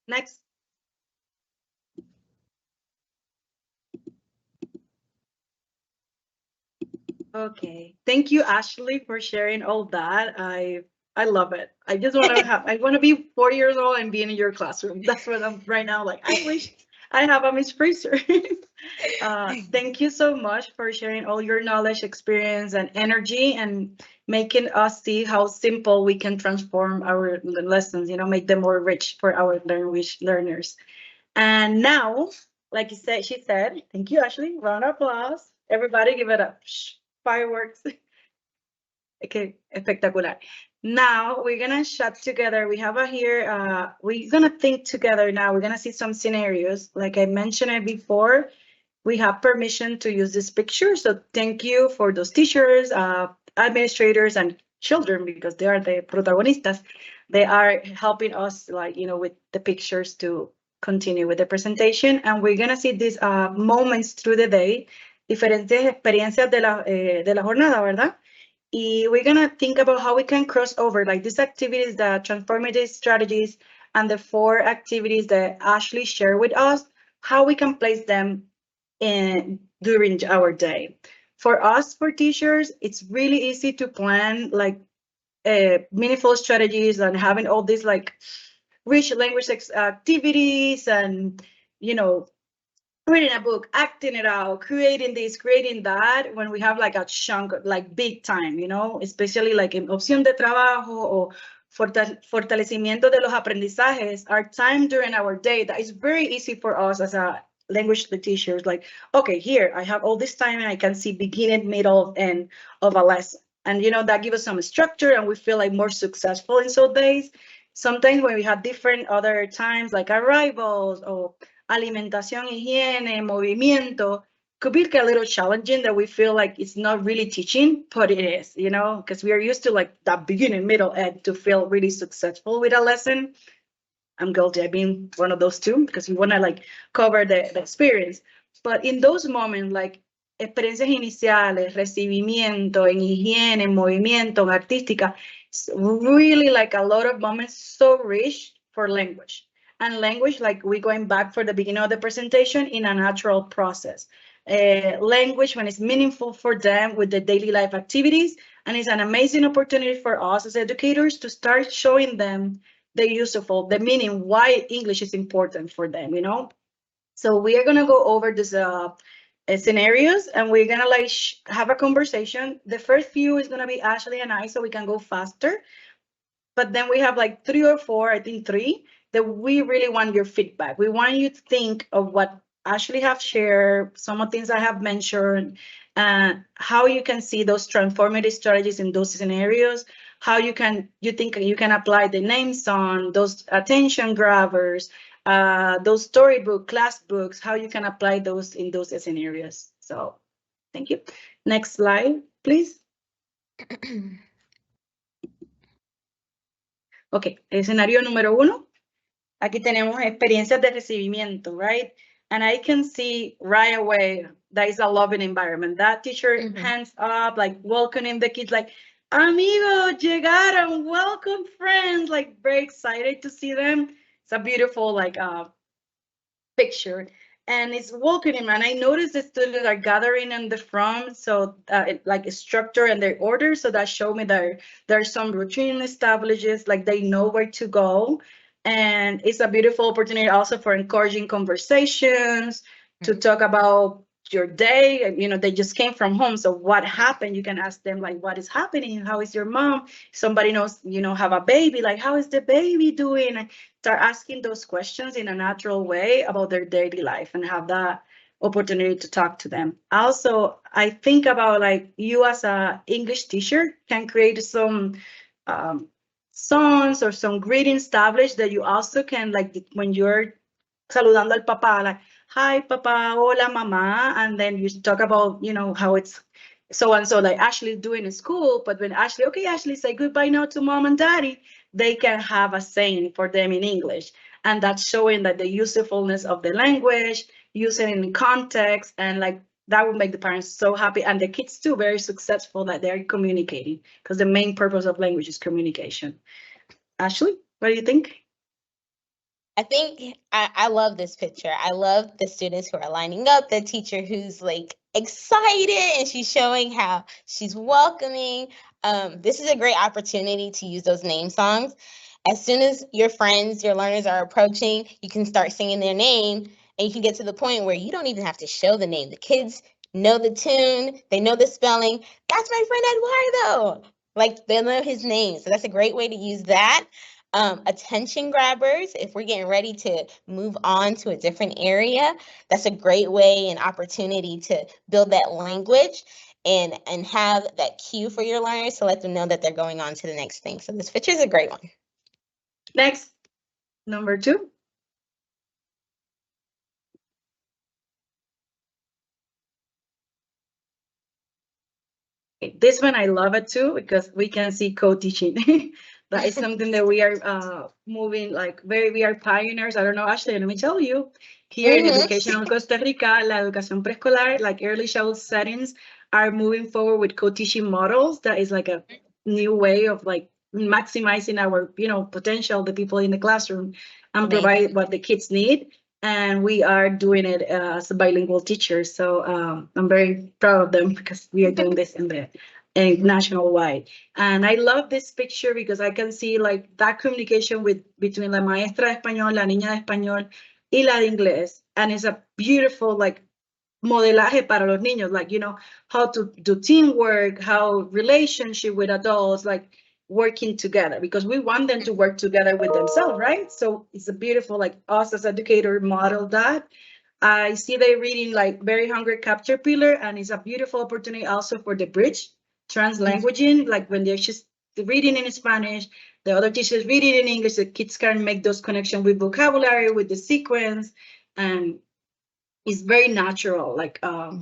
Next. Okay. Thank you, Ashley, for sharing all that. I love it. I just want to I want to be 4 years old and be in your classroom. That's what I'm right now. Like, I wish I have a Miss Fraser. Thank you so much for sharing all your knowledge, experience, and energy, and making us see how simple we can transform our lessons, make them more rich for our language learners. And now, like she said, thank you, Ashley. Round of applause. Everybody give it up. Fireworks. Okay, espectacular. Now we're gonna shut together. We have here, we're gonna think together now. We're gonna see some scenarios. Like I mentioned it before, we have permission to use this picture. So thank you for those teachers, administrators, and children, because they are the protagonistas. They are helping us, with the pictures to continue with the presentation. And we're gonna see these moments through the day, diferentes experiencias de la jornada, ¿verdad? We're gonna think about how we can cross over, like these activities, the transformative strategies, and the 4 activities that Ashley shared with us, how we can place them during our day. For us, for teachers, it's really easy to plan like meaningful strategies and having all these like rich language activities and, reading a book, acting it out, creating this, creating that, when we have like a chunk, like big time, especially like in opción de trabajo or fortalecimiento de los aprendizajes, our time during our day, that is very easy for us as a language teachers. Like, okay, here, I have all this time and I can see beginning, middle, end of a lesson. And, that gives us some structure and we feel like more successful in those days. Sometimes when we have different other times, like arrivals or alimentación, higiene, movimiento, could be a little challenging, that we feel like it's not really teaching, but it is, because we are used to like that beginning, middle, end to feel really successful with a lesson. I'm guilty. I've been one of those too, because we want to like cover the experience. But in those moments, like experiencias iniciales, recibimiento, en higiene, en movimiento, en artística, it's really like a lot of moments so rich for language. And language, like we're going back for the beginning of the presentation, in a natural process. Language, when it's meaningful for them with the daily life activities, and it's an amazing opportunity for us as educators to start showing them the useful, the meaning, why English is important for them, So we are gonna go over this scenarios, and we're gonna like have a conversation. The first few is gonna be Ashley and I, so we can go faster. But then we have like 3 or 4, I think 3, that we really want your feedback. We want you to think of what Ashley have shared, some of things I have mentioned, how you can see those transformative strategies in those scenarios, how you think you can apply the name song, those attention grabbers, those storybook, class books, how you can apply those in those scenarios. So thank you. Next slide, please. Ok, escenario número 1. Aquí tenemos experiencias de recibimiento, right? And I can see right away that is a loving environment. That teacher hands up, like welcoming the kids, like, amigo, llegaron, welcome friends, like very excited to see them. It's a beautiful like picture. And it's welcoming, and I noticed the students are gathering in the front, so like a structure and their order, so that showed me that there's some routine established, like they know where to go. And it's a beautiful opportunity also for encouraging conversations, to talk about your day. They just came from home, so what happened? You can ask them like, what is happening? How is your mom? Somebody knows, have a baby, like, how is the baby doing? And start asking those questions in a natural way about their daily life, and have that opportunity to talk to them. Also, I think about like you as a English teacher can create some songs or some greetings established that you also can, like when you're saludando al papá, like, hi papa, hola mamá, and then you talk about, how it's so and so, like Ashley's doing in school. But when Ashley, say goodbye now to mom and daddy, they can have a saying for them in English. And that's showing that the usefulness of the language, using it in context, and like that would make the parents so happy, and the kids too very successful, that they're communicating, because the main purpose of language is communication. Ashley, what do you think? I think I love this picture. I love the students who are lining up, the teacher who's like excited and she's showing how she's welcoming. This is a great opportunity to use those name songs. As soon as your friends, your learners are approaching, you can start singing their name, and you can get to the point where you don't even have to show the name. The kids know the tune, they know the spelling. That's my friend Eduardo. Like, they know his name. So that's a great way to use that. Attention grabbers, if we're getting ready to move on to a different area, that's a great way and opportunity to build that language and have that cue for your learners to let them know that they're going on to the next thing. So this picture is a great one. Next, number 2. This one I love it too because we can see co-teaching. That is something that we are moving like we are pioneers. I don't know, Ashley, let me tell you, here in education in Costa Rica, la educación preescolar, like early child settings are moving forward with co-teaching models. That is like a new way of like maximizing our, potential, the people in the classroom, and provide what the kids need. And we are doing it as a bilingual teacher. So I'm very proud of them because we are doing this in the national wide. And I love this picture because I can see like that communication between la maestra de español, la niña de español, y la de inglés. And it's a beautiful like modelaje para los niños, like, how to do teamwork, how relationship with adults, like working together, because we want them to work together with themselves, right? So it's a beautiful, like us as educator model that. I see they reading like Very Hungry Caterpillar, and it's a beautiful opportunity also for the bridge translanguaging, like when they're just reading in Spanish, the other teachers reading in English, the kids can make those connections with vocabulary, with the sequence, and it's very natural, like I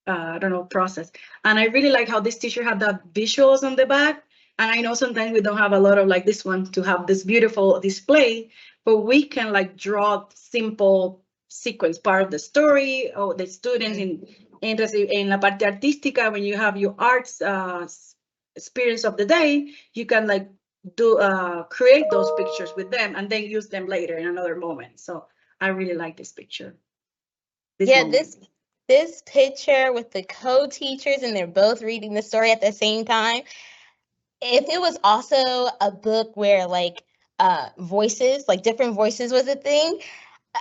don't know, process. And I really like how this teacher had that visuals on the back. And I know sometimes we don't have a lot of like this one to have this beautiful display, but we can like draw simple sequence, part of the story, or the students in la parte artística, when you have your arts experience of the day, you can like do create those pictures with them and then use them later in another moment. So I really like this picture. This picture with the co-teachers and they're both reading the story at the same time. If it was also a book where like voices, like different voices was a thing,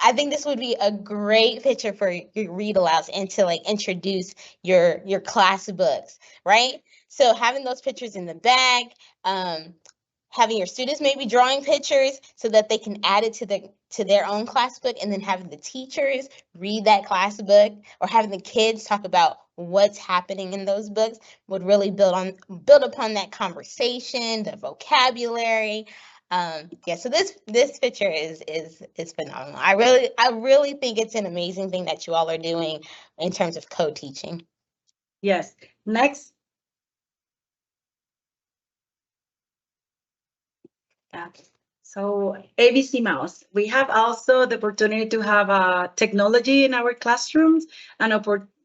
I think this would be a great picture for your read alouds and to like introduce your class books, right? So having those pictures in the bag, having your students maybe drawing pictures so that they can add it to their own class book, and then having the teachers read that class book, or having the kids talk about what's happening in those books would really build upon that conversation, the vocabulary. So this picture is phenomenal. I really think it's an amazing thing that you all are doing in terms of co-teaching. Yes. Next. So ABC Mouse, we have also the opportunity to have technology in our classrooms, and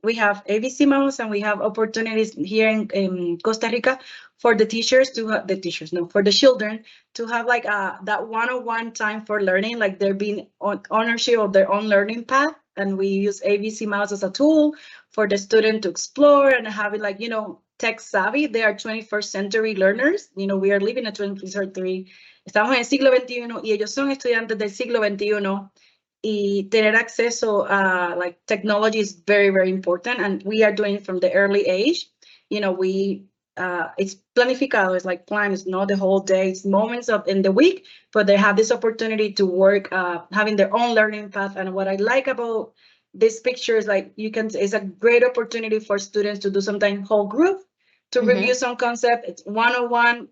we have ABC Mouse, and we have opportunities here in Costa Rica for the teachers for the children to have like that one-on-one time for learning, like they're being ownership of their own learning path. And we use ABC Mouse as a tool for the student to explore and have it like, tech savvy. They are 21st century learners. We are living in a 21st century. Estamos en el siglo XXI y ellos son estudiantes del siglo XXI, y tener acceso a like technology is very, very important. And we are doing it from the early age. It's planificado, it's like planned, it's not the whole day, it's moments in the week, but they have this opportunity to work, having their own learning path. And what I like about this picture is like, it's a great opportunity for students to do sometimes whole group, to review some concept. It's one-on-one,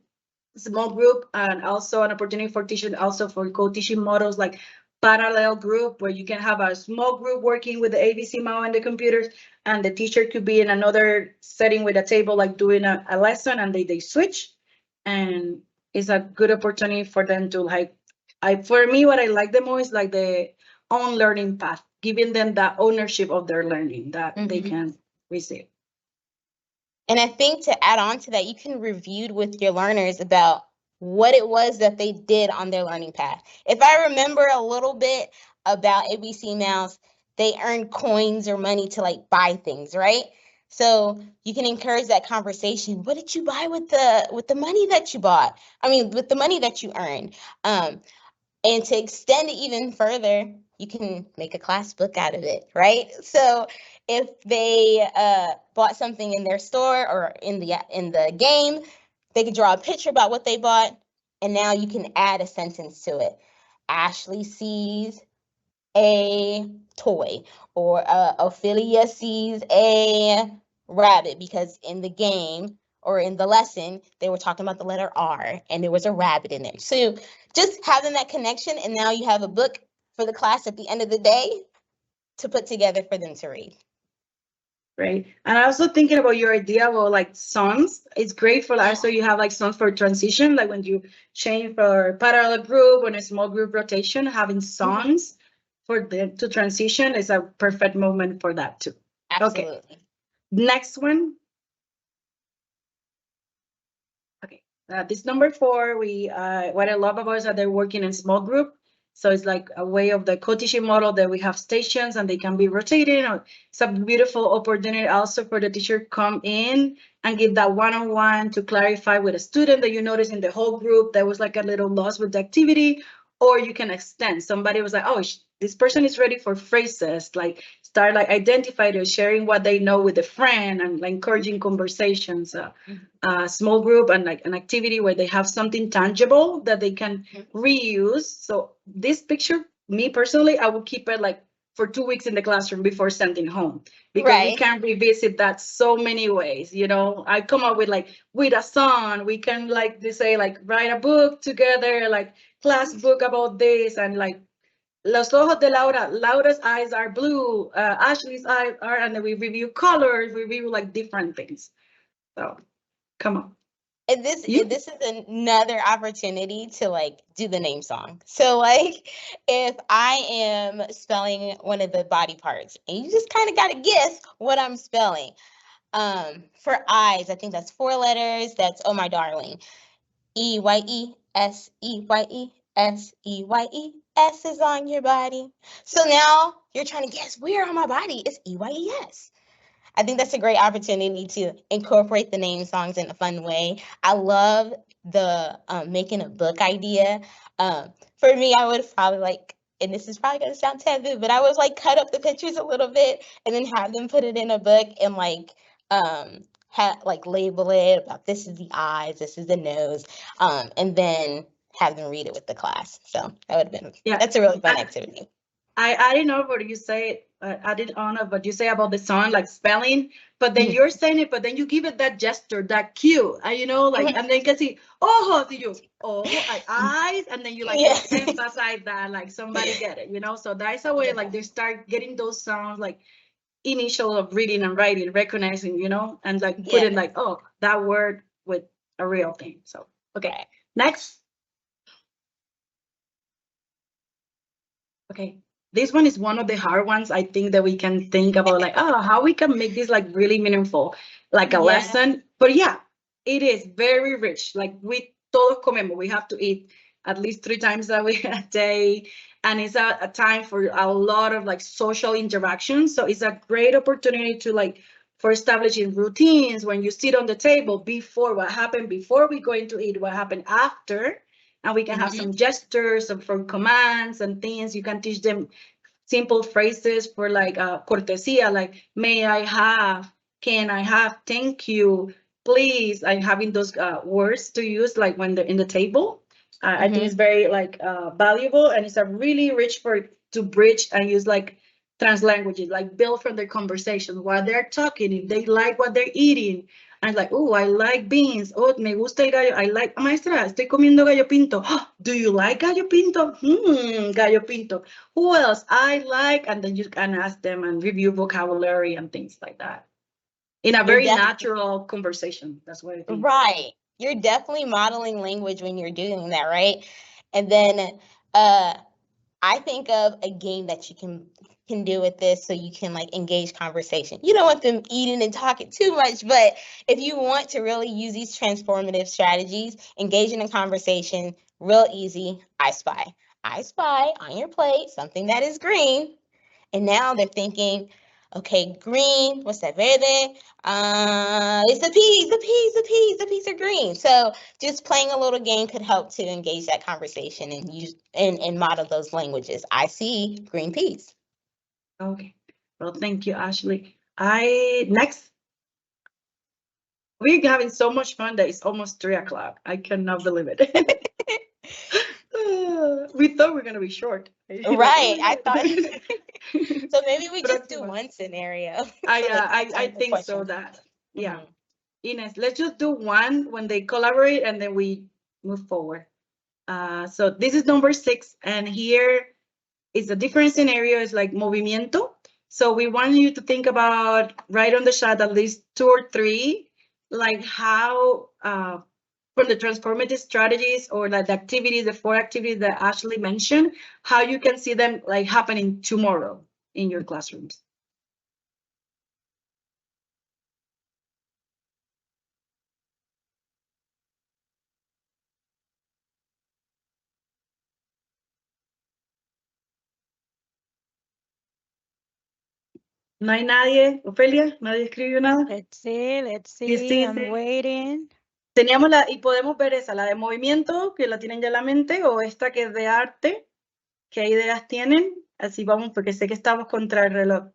small group, and also an opportunity for teachers, also for co-teaching models like parallel group, where you can have a small group working with the ABC Mouse and the computers, and the teacher could be in another setting with a table, like doing a lesson, and they switch. And it's a good opportunity for them to like, for me, what I like the most is like the own learning path, giving them that ownership of their learning that they can receive. And I think to add on to that, you can review with your learners about what it was that they did on their learning path. If I remember a little bit about ABC Mouse, they earn coins or money to like buy things, right? So you can encourage that conversation. What did you buy with the money that you bought? I mean, with the money that you earned. And to extend it even further, you can make a class book out of it, right? So if they bought something in their store or in the game, they could draw a picture about what they bought, and now you can add a sentence to it. Ashley sees a toy, or Ophelia sees a rabbit, because in the game or in the lesson, they were talking about the letter R and there was a rabbit in it. So just having that connection, and now you have a book for the class at the end of the day to put together for them to read. Right. And I also thinking about your idea about like songs. It's great for that. So you have like songs for transition, like when you change for parallel group or a small group rotation, having songs for them to transition is a perfect moment for that too. Absolutely. Okay. Next one. Okay. This number 4, what I love about is that they're working in small group. So it's like a way of the co-teaching model that we have stations and they can be rotating. It's a beautiful opportunity also for the teacher come in and give that one-on-one to clarify with a student that you notice in the whole group that was like a little lost with the activity, or you can extend. Somebody was like, oh, this person is ready for phrases, like start like identifying or sharing what they know with a friend and like encouraging conversations. Small group and like an activity where they have something tangible that they can reuse. So this picture, me personally, I would keep it like for 2 weeks in the classroom before sending home, because we can revisit that so many ways. You know, I come up with a song, we can like they say like write a book together, like class book about this, and like Los ojos de Laura, Laura's eyes are blue, Ashley's eyes are, and then we review colors, we review like different things. So come on. And this is another opportunity to like do the name song. So like if I am spelling one of the body parts and you just kind of got to guess what I'm spelling. For eyes, I think that's 4 letters. That's oh my darling. E-Y-E-S, E-Y-E-S, E-Y-E-S is on your body. So now you're trying to guess where on my body is E-Y-E-S. I think that's a great opportunity to incorporate the name songs in a fun way. I love the making a book idea. For me, I would probably like, and this is probably going to sound taboo, but I would like cut up the pictures a little bit and then have them put it in a book and like label it about this is the eyes, this is the nose, and then have them read it with the class. So that would have been, that's a really fun activity. I didn't know what you say. I didn't honor what you say about the song, like spelling, but then you're saying it, but then you give it that gesture, that cue, and you know, like, and then you can see, oh, eyes, and then you like emphasize that, like somebody get it, you know. So that's a way, like they start getting those sounds, like initial of reading and writing, recognizing, you know, and like putting like, oh, that word with a real thing. So okay, next. Okay. This one is one of the hard ones, I think, that we can think about, like, oh, how we can make this like really meaningful, like a lesson. But yeah, it is very rich. Like we todos comemos, we have to eat at least 3 times a day. And it's a time for a lot of like social interactions. So it's a great opportunity to like for establishing routines when you sit on the table before what happened before we go into eat, what happened after. And we can have some gestures and from commands and things. You can teach them simple phrases for like cortesía, like may I have, can I have, thank you, please. I'm having those words to use like when they're in the table. I think it's very like valuable, and it's a really rich to bridge and use like translanguages, like build from their conversation while they're talking, if they like what they're eating. And like, oh, I like beans. Oh, me gusta el gallo. I like, maestra, estoy comiendo gallo pinto. Oh, do you like gallo pinto? Gallo pinto. Who else? I like, and then you can ask them and review vocabulary and things like that. In a very natural conversation. That's what I think. Right. You're definitely modeling language when you're doing that, right? And then I think of a game that you can do with this so you can like engage conversation. You don't want them eating and talking too much, but if you want to really use these transformative strategies, engaging in conversation, real easy, I spy. I spy on your plate something that is green, And now they're thinking, okay, green, what's that, verde? It's the peas are green. So just playing a little game could help to engage that conversation and use and model those languages. I see green peas. Okay. Well, thank you, Ashley. Next. We're having so much fun that it's almost 3 o'clock. I cannot believe it. We thought we were going to be short. Right, I thought. So maybe we just do one scenario. I think so that, yeah. Ines, let's just do one when they collaborate and then we move forward. So this is number 6, and here is a different scenario. It's like movimiento. So we want you to think about, write on the chat at least 2 or 3, like how from the transformative strategies or like the activities, the 4 activities that Ashley mentioned, how you can see them like happening tomorrow in your classrooms. ¿No hay nadie, Ofelia? ¿Nadie escribió nada? Let's see, Sí, I'm sí. waiting. Teníamos y podemos ver esa, la de movimiento, que la tienen ya en la mente, o esta que es de arte, ¿qué ideas tienen? Así vamos, porque sé que estamos contra el reloj.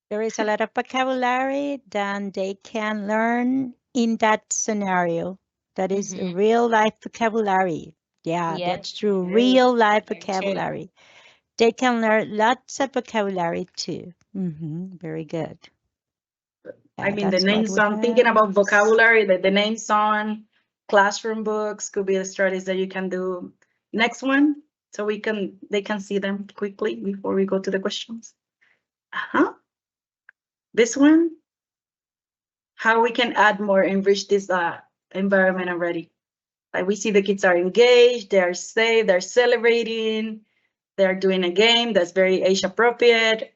There is a lot of vocabulary that they can learn in that scenario. That is real life vocabulary. Yeah, that's true. Real life vocabulary. They can learn lots of vocabulary too. Very good. I mean, the names, I'm thinking about vocabulary, the names on classroom books could be the strategies that you can do. Next one, so they can see them quickly before we go to the questions. This one, how we can add more, enrich this environment already. Like we see the kids are engaged, they are safe, they're celebrating, they're doing a game that's very age appropriate.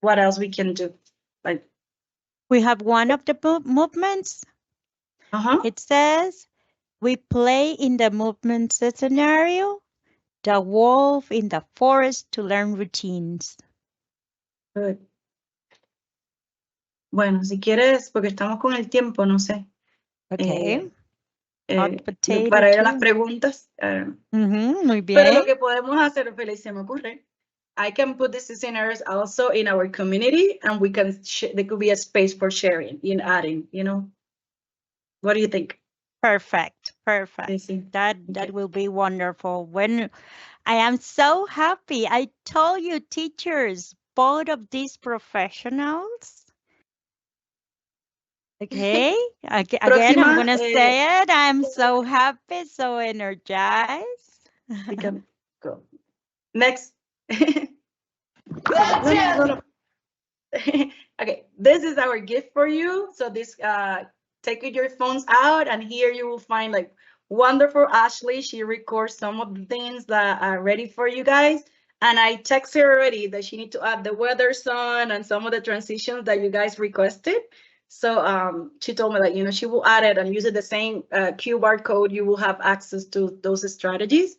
What else we can do? Like we have one of the movements. It says we play in the movement scenario, the wolf in the forest to learn routines. Good. Bueno, si quieres, porque estamos con el tiempo, no sé. Okay. Para ir a las preguntas. Muy bien. Pero lo que podemos hacer, Feliz, se me ocurre, I can put these scenarios also in our community, and we can there could be a space for sharing, in adding, you know. What do you think? Perfect. That will be wonderful. When I am so happy. I told you, teachers, both of these professionals. Okay, again, I'm going to say it. I'm so happy, so energized. We can go. Next. Okay, this is our gift for you. So this, take your phones out, and here you will find like wonderful Ashley. She records some of the things that are ready for you guys. And I text her already that she need to add the weather zone and some of the transitions that you guys requested. So she told me that, you know, she will add it and use it the same QR code. You will have access to those strategies.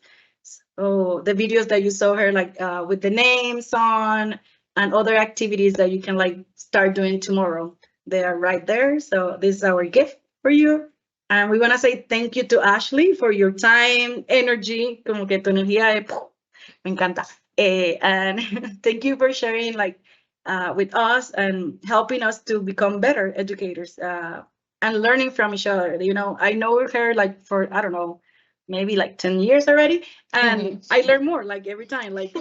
So the videos that you saw her like with the names on and other activities that you can like start doing tomorrow, they are right there. So this is our gift for you. And we want to say thank you to Ashley for your time, energy, como que tu energía me encanta. And thank you for sharing like with us and helping us to become better educators and learning from each other. You know, I know her like for, I don't know, maybe like 10 years already. And I learn more like every time, like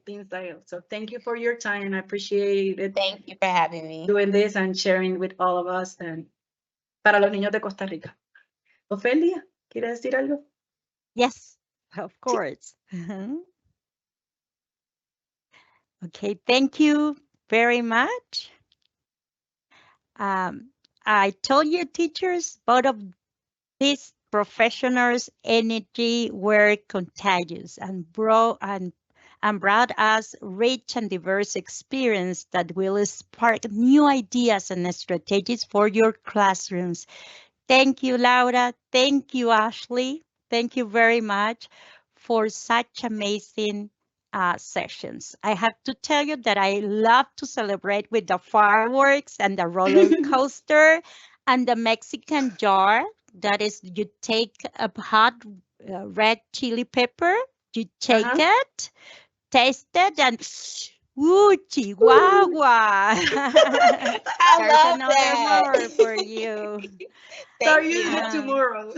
things like, so thank you for your time. I appreciate it. Thank you for having me. Doing this and sharing with all of us and para los niños de Costa Rica. Ofelia, ¿quieres decir algo? Yes, of course. Okay, thank you very much. I told you, teachers, both of these professionals' energy were contagious and brought us rich and diverse experience that will spark new ideas and strategies for your classrooms. Thank you, Laura. Thank you, Ashley. Thank you very much for such amazing sessions. I have to tell you that I love to celebrate with the fireworks and the roller coaster and the Mexican jar. That is, you take a hot red chili pepper, you take it, taste it, and ooh, Chihuahua. I There's love another that. more for you. Start Thank using you. it tomorrow.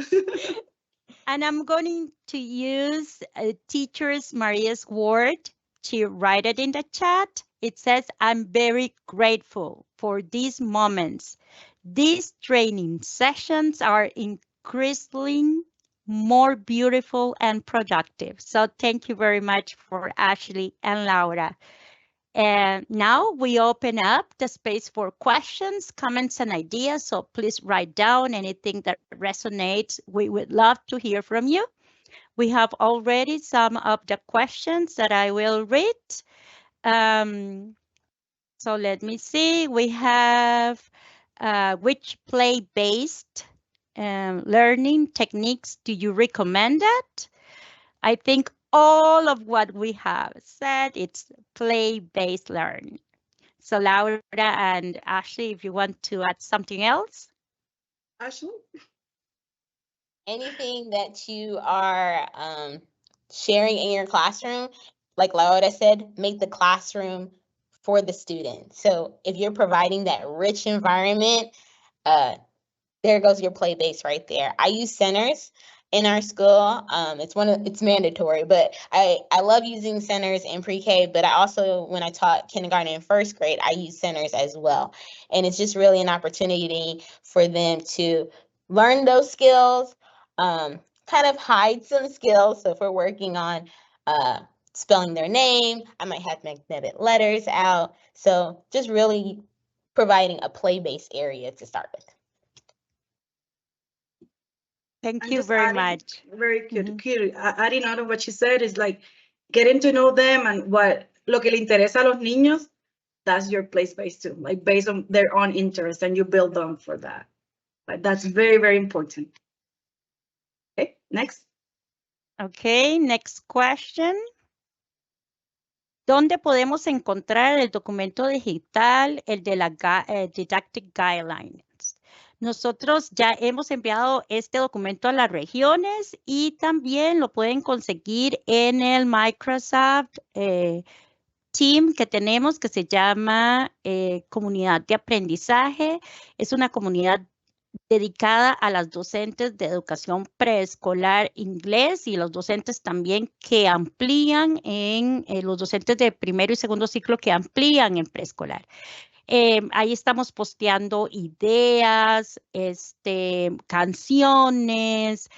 And I'm going to use teachers Maria's word. She write it in the chat. It says, I'm very grateful for these moments. These training sessions are increasingly more beautiful and productive. So thank you very much for Ashley and Laura. And now we open up the space for questions, comments, and ideas. So please write down anything that resonates. We would love to hear from you. We have already some of the questions that I will read. So let me see. We have which play-based learning techniques do you recommend it? I think all of what we have said, it's play-based learning. So Laura and Ashley, if you want to add something else. Ashley? Anything that you are sharing in your classroom, like Laura said, make the classroom for the student. So if you're providing that rich environment, there goes your play base right there. I use centers in our school. It's mandatory, but I love using centers in pre-K, but I also, when I taught kindergarten and first grade, I use centers as well. And it's just really an opportunity for them to learn those skills, kind of hide some skills. So if we're working on spelling their name, I might have magnetic letters out. So just really providing a play-based area to start with. Thank you very much. Very cute. Adding on to what she said is like getting to know them and lo que le interesa a los niños, that's your place based too, like based on their own interest, and you build them for that. Like that's very, very important. Okay, next. Okay, next question. ¿Dónde podemos encontrar el documento digital, el de la Didactic Guidelines? Nosotros ya hemos enviado este documento a las regiones y también lo pueden conseguir en el Microsoft Team que tenemos que se llama Comunidad de Aprendizaje. Es una comunidad dedicada a las docentes de educación preescolar inglés y los docentes también que amplían en los docentes de primero y segundo ciclo que amplían en preescolar. Ahí estamos posteando ideas, canciones,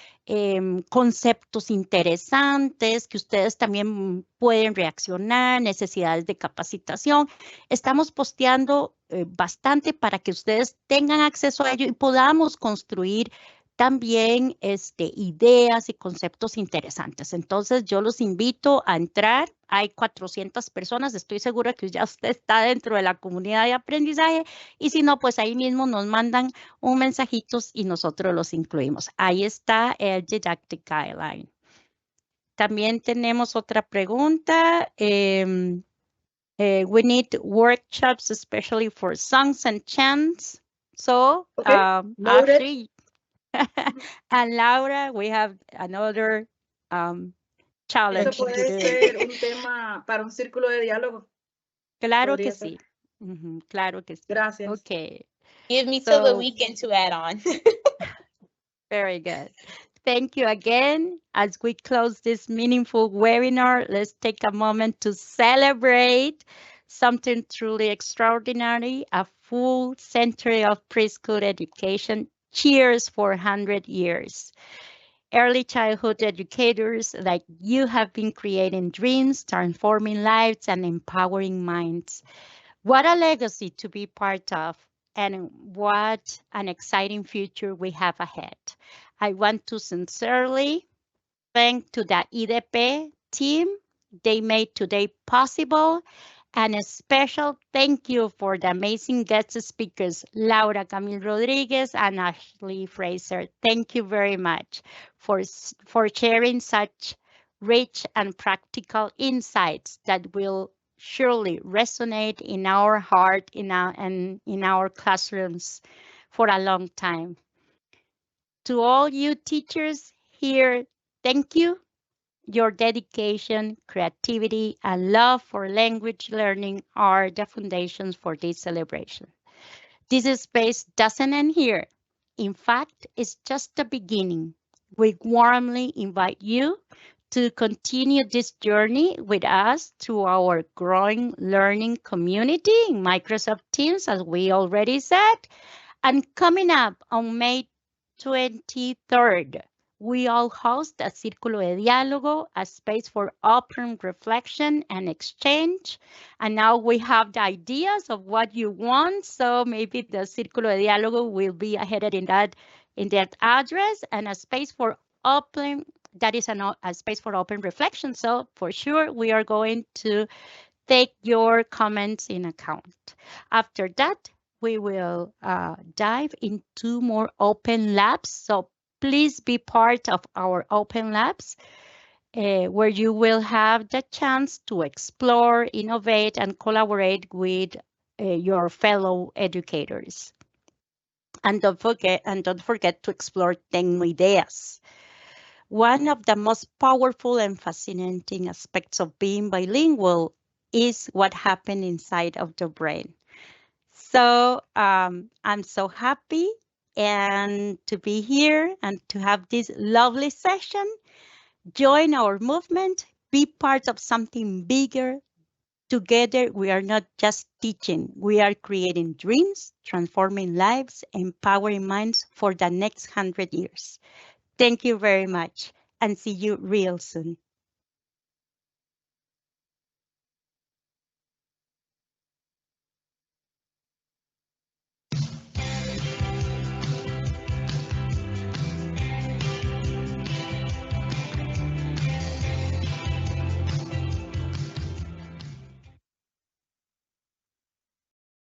conceptos interesantes que ustedes también pueden reaccionar, necesidades de capacitación. Estamos posteando bastante para que ustedes tengan acceso a ello y podamos construir también ideas y conceptos interesantes. Entonces, yo los invito a entrar. Hay 400 personas. Estoy segura que ya usted está dentro de la comunidad de aprendizaje. Y si no, pues ahí mismo nos mandan un mensajito y nosotros los incluimos. Ahí está el Didactic Guideline. También tenemos otra pregunta. We need workshops, especially for songs and chants. So, Ashley, and Laura, we have another challenge. Eso puede ser un tema para un círculo de diálogo. Claro que sí. Claro que sí. Gracias. Okay. Give me till the weekend to add on. Very good. Thank you again. As we close this meaningful webinar, let's take a moment to celebrate something truly extraordinary, a full century of preschool education. Cheers for 100 years. Early childhood educators like you have been creating dreams, transforming lives, and empowering minds. What a legacy to be part of, and what an exciting future we have ahead. I want to sincerely thank to the IDP team. They made today possible. And a special thank you for the amazing guest speakers, Laura Camille Rodriguez and Ashley Fraser. Thank you very much for sharing such rich and practical insights that will surely resonate in our heart and in our classrooms for a long time. To all you teachers here, thank you. Your dedication, creativity, and love for language learning are the foundations for this celebration. This space doesn't end here. In fact, it's just the beginning. We warmly invite you to continue this journey with us through our growing learning community in Microsoft Teams, as we already said. And coming up on May 23rd, we all host a Círculo de Diálogo, a space for open reflection and exchange. And now we have the ideas of what you want. So maybe the Círculo de Diálogo will be headed in that address, and a space for open, that is a space for open reflection. So for sure, we are going to take your comments in account. After that, we will dive into more open labs. So please be part of our open labs, where you will have the chance to explore, innovate, and collaborate with your fellow educators. And don't forget to explore Tengo Ideas. One of the most powerful and fascinating aspects of being bilingual is what happens inside of the brain. So I'm so happy and to be here and to have this lovely session. Join our movement, be part of something bigger. Together, we are not just teaching, we are creating dreams, transforming lives, empowering minds for the next 100 years. Thank you very much and see you real soon.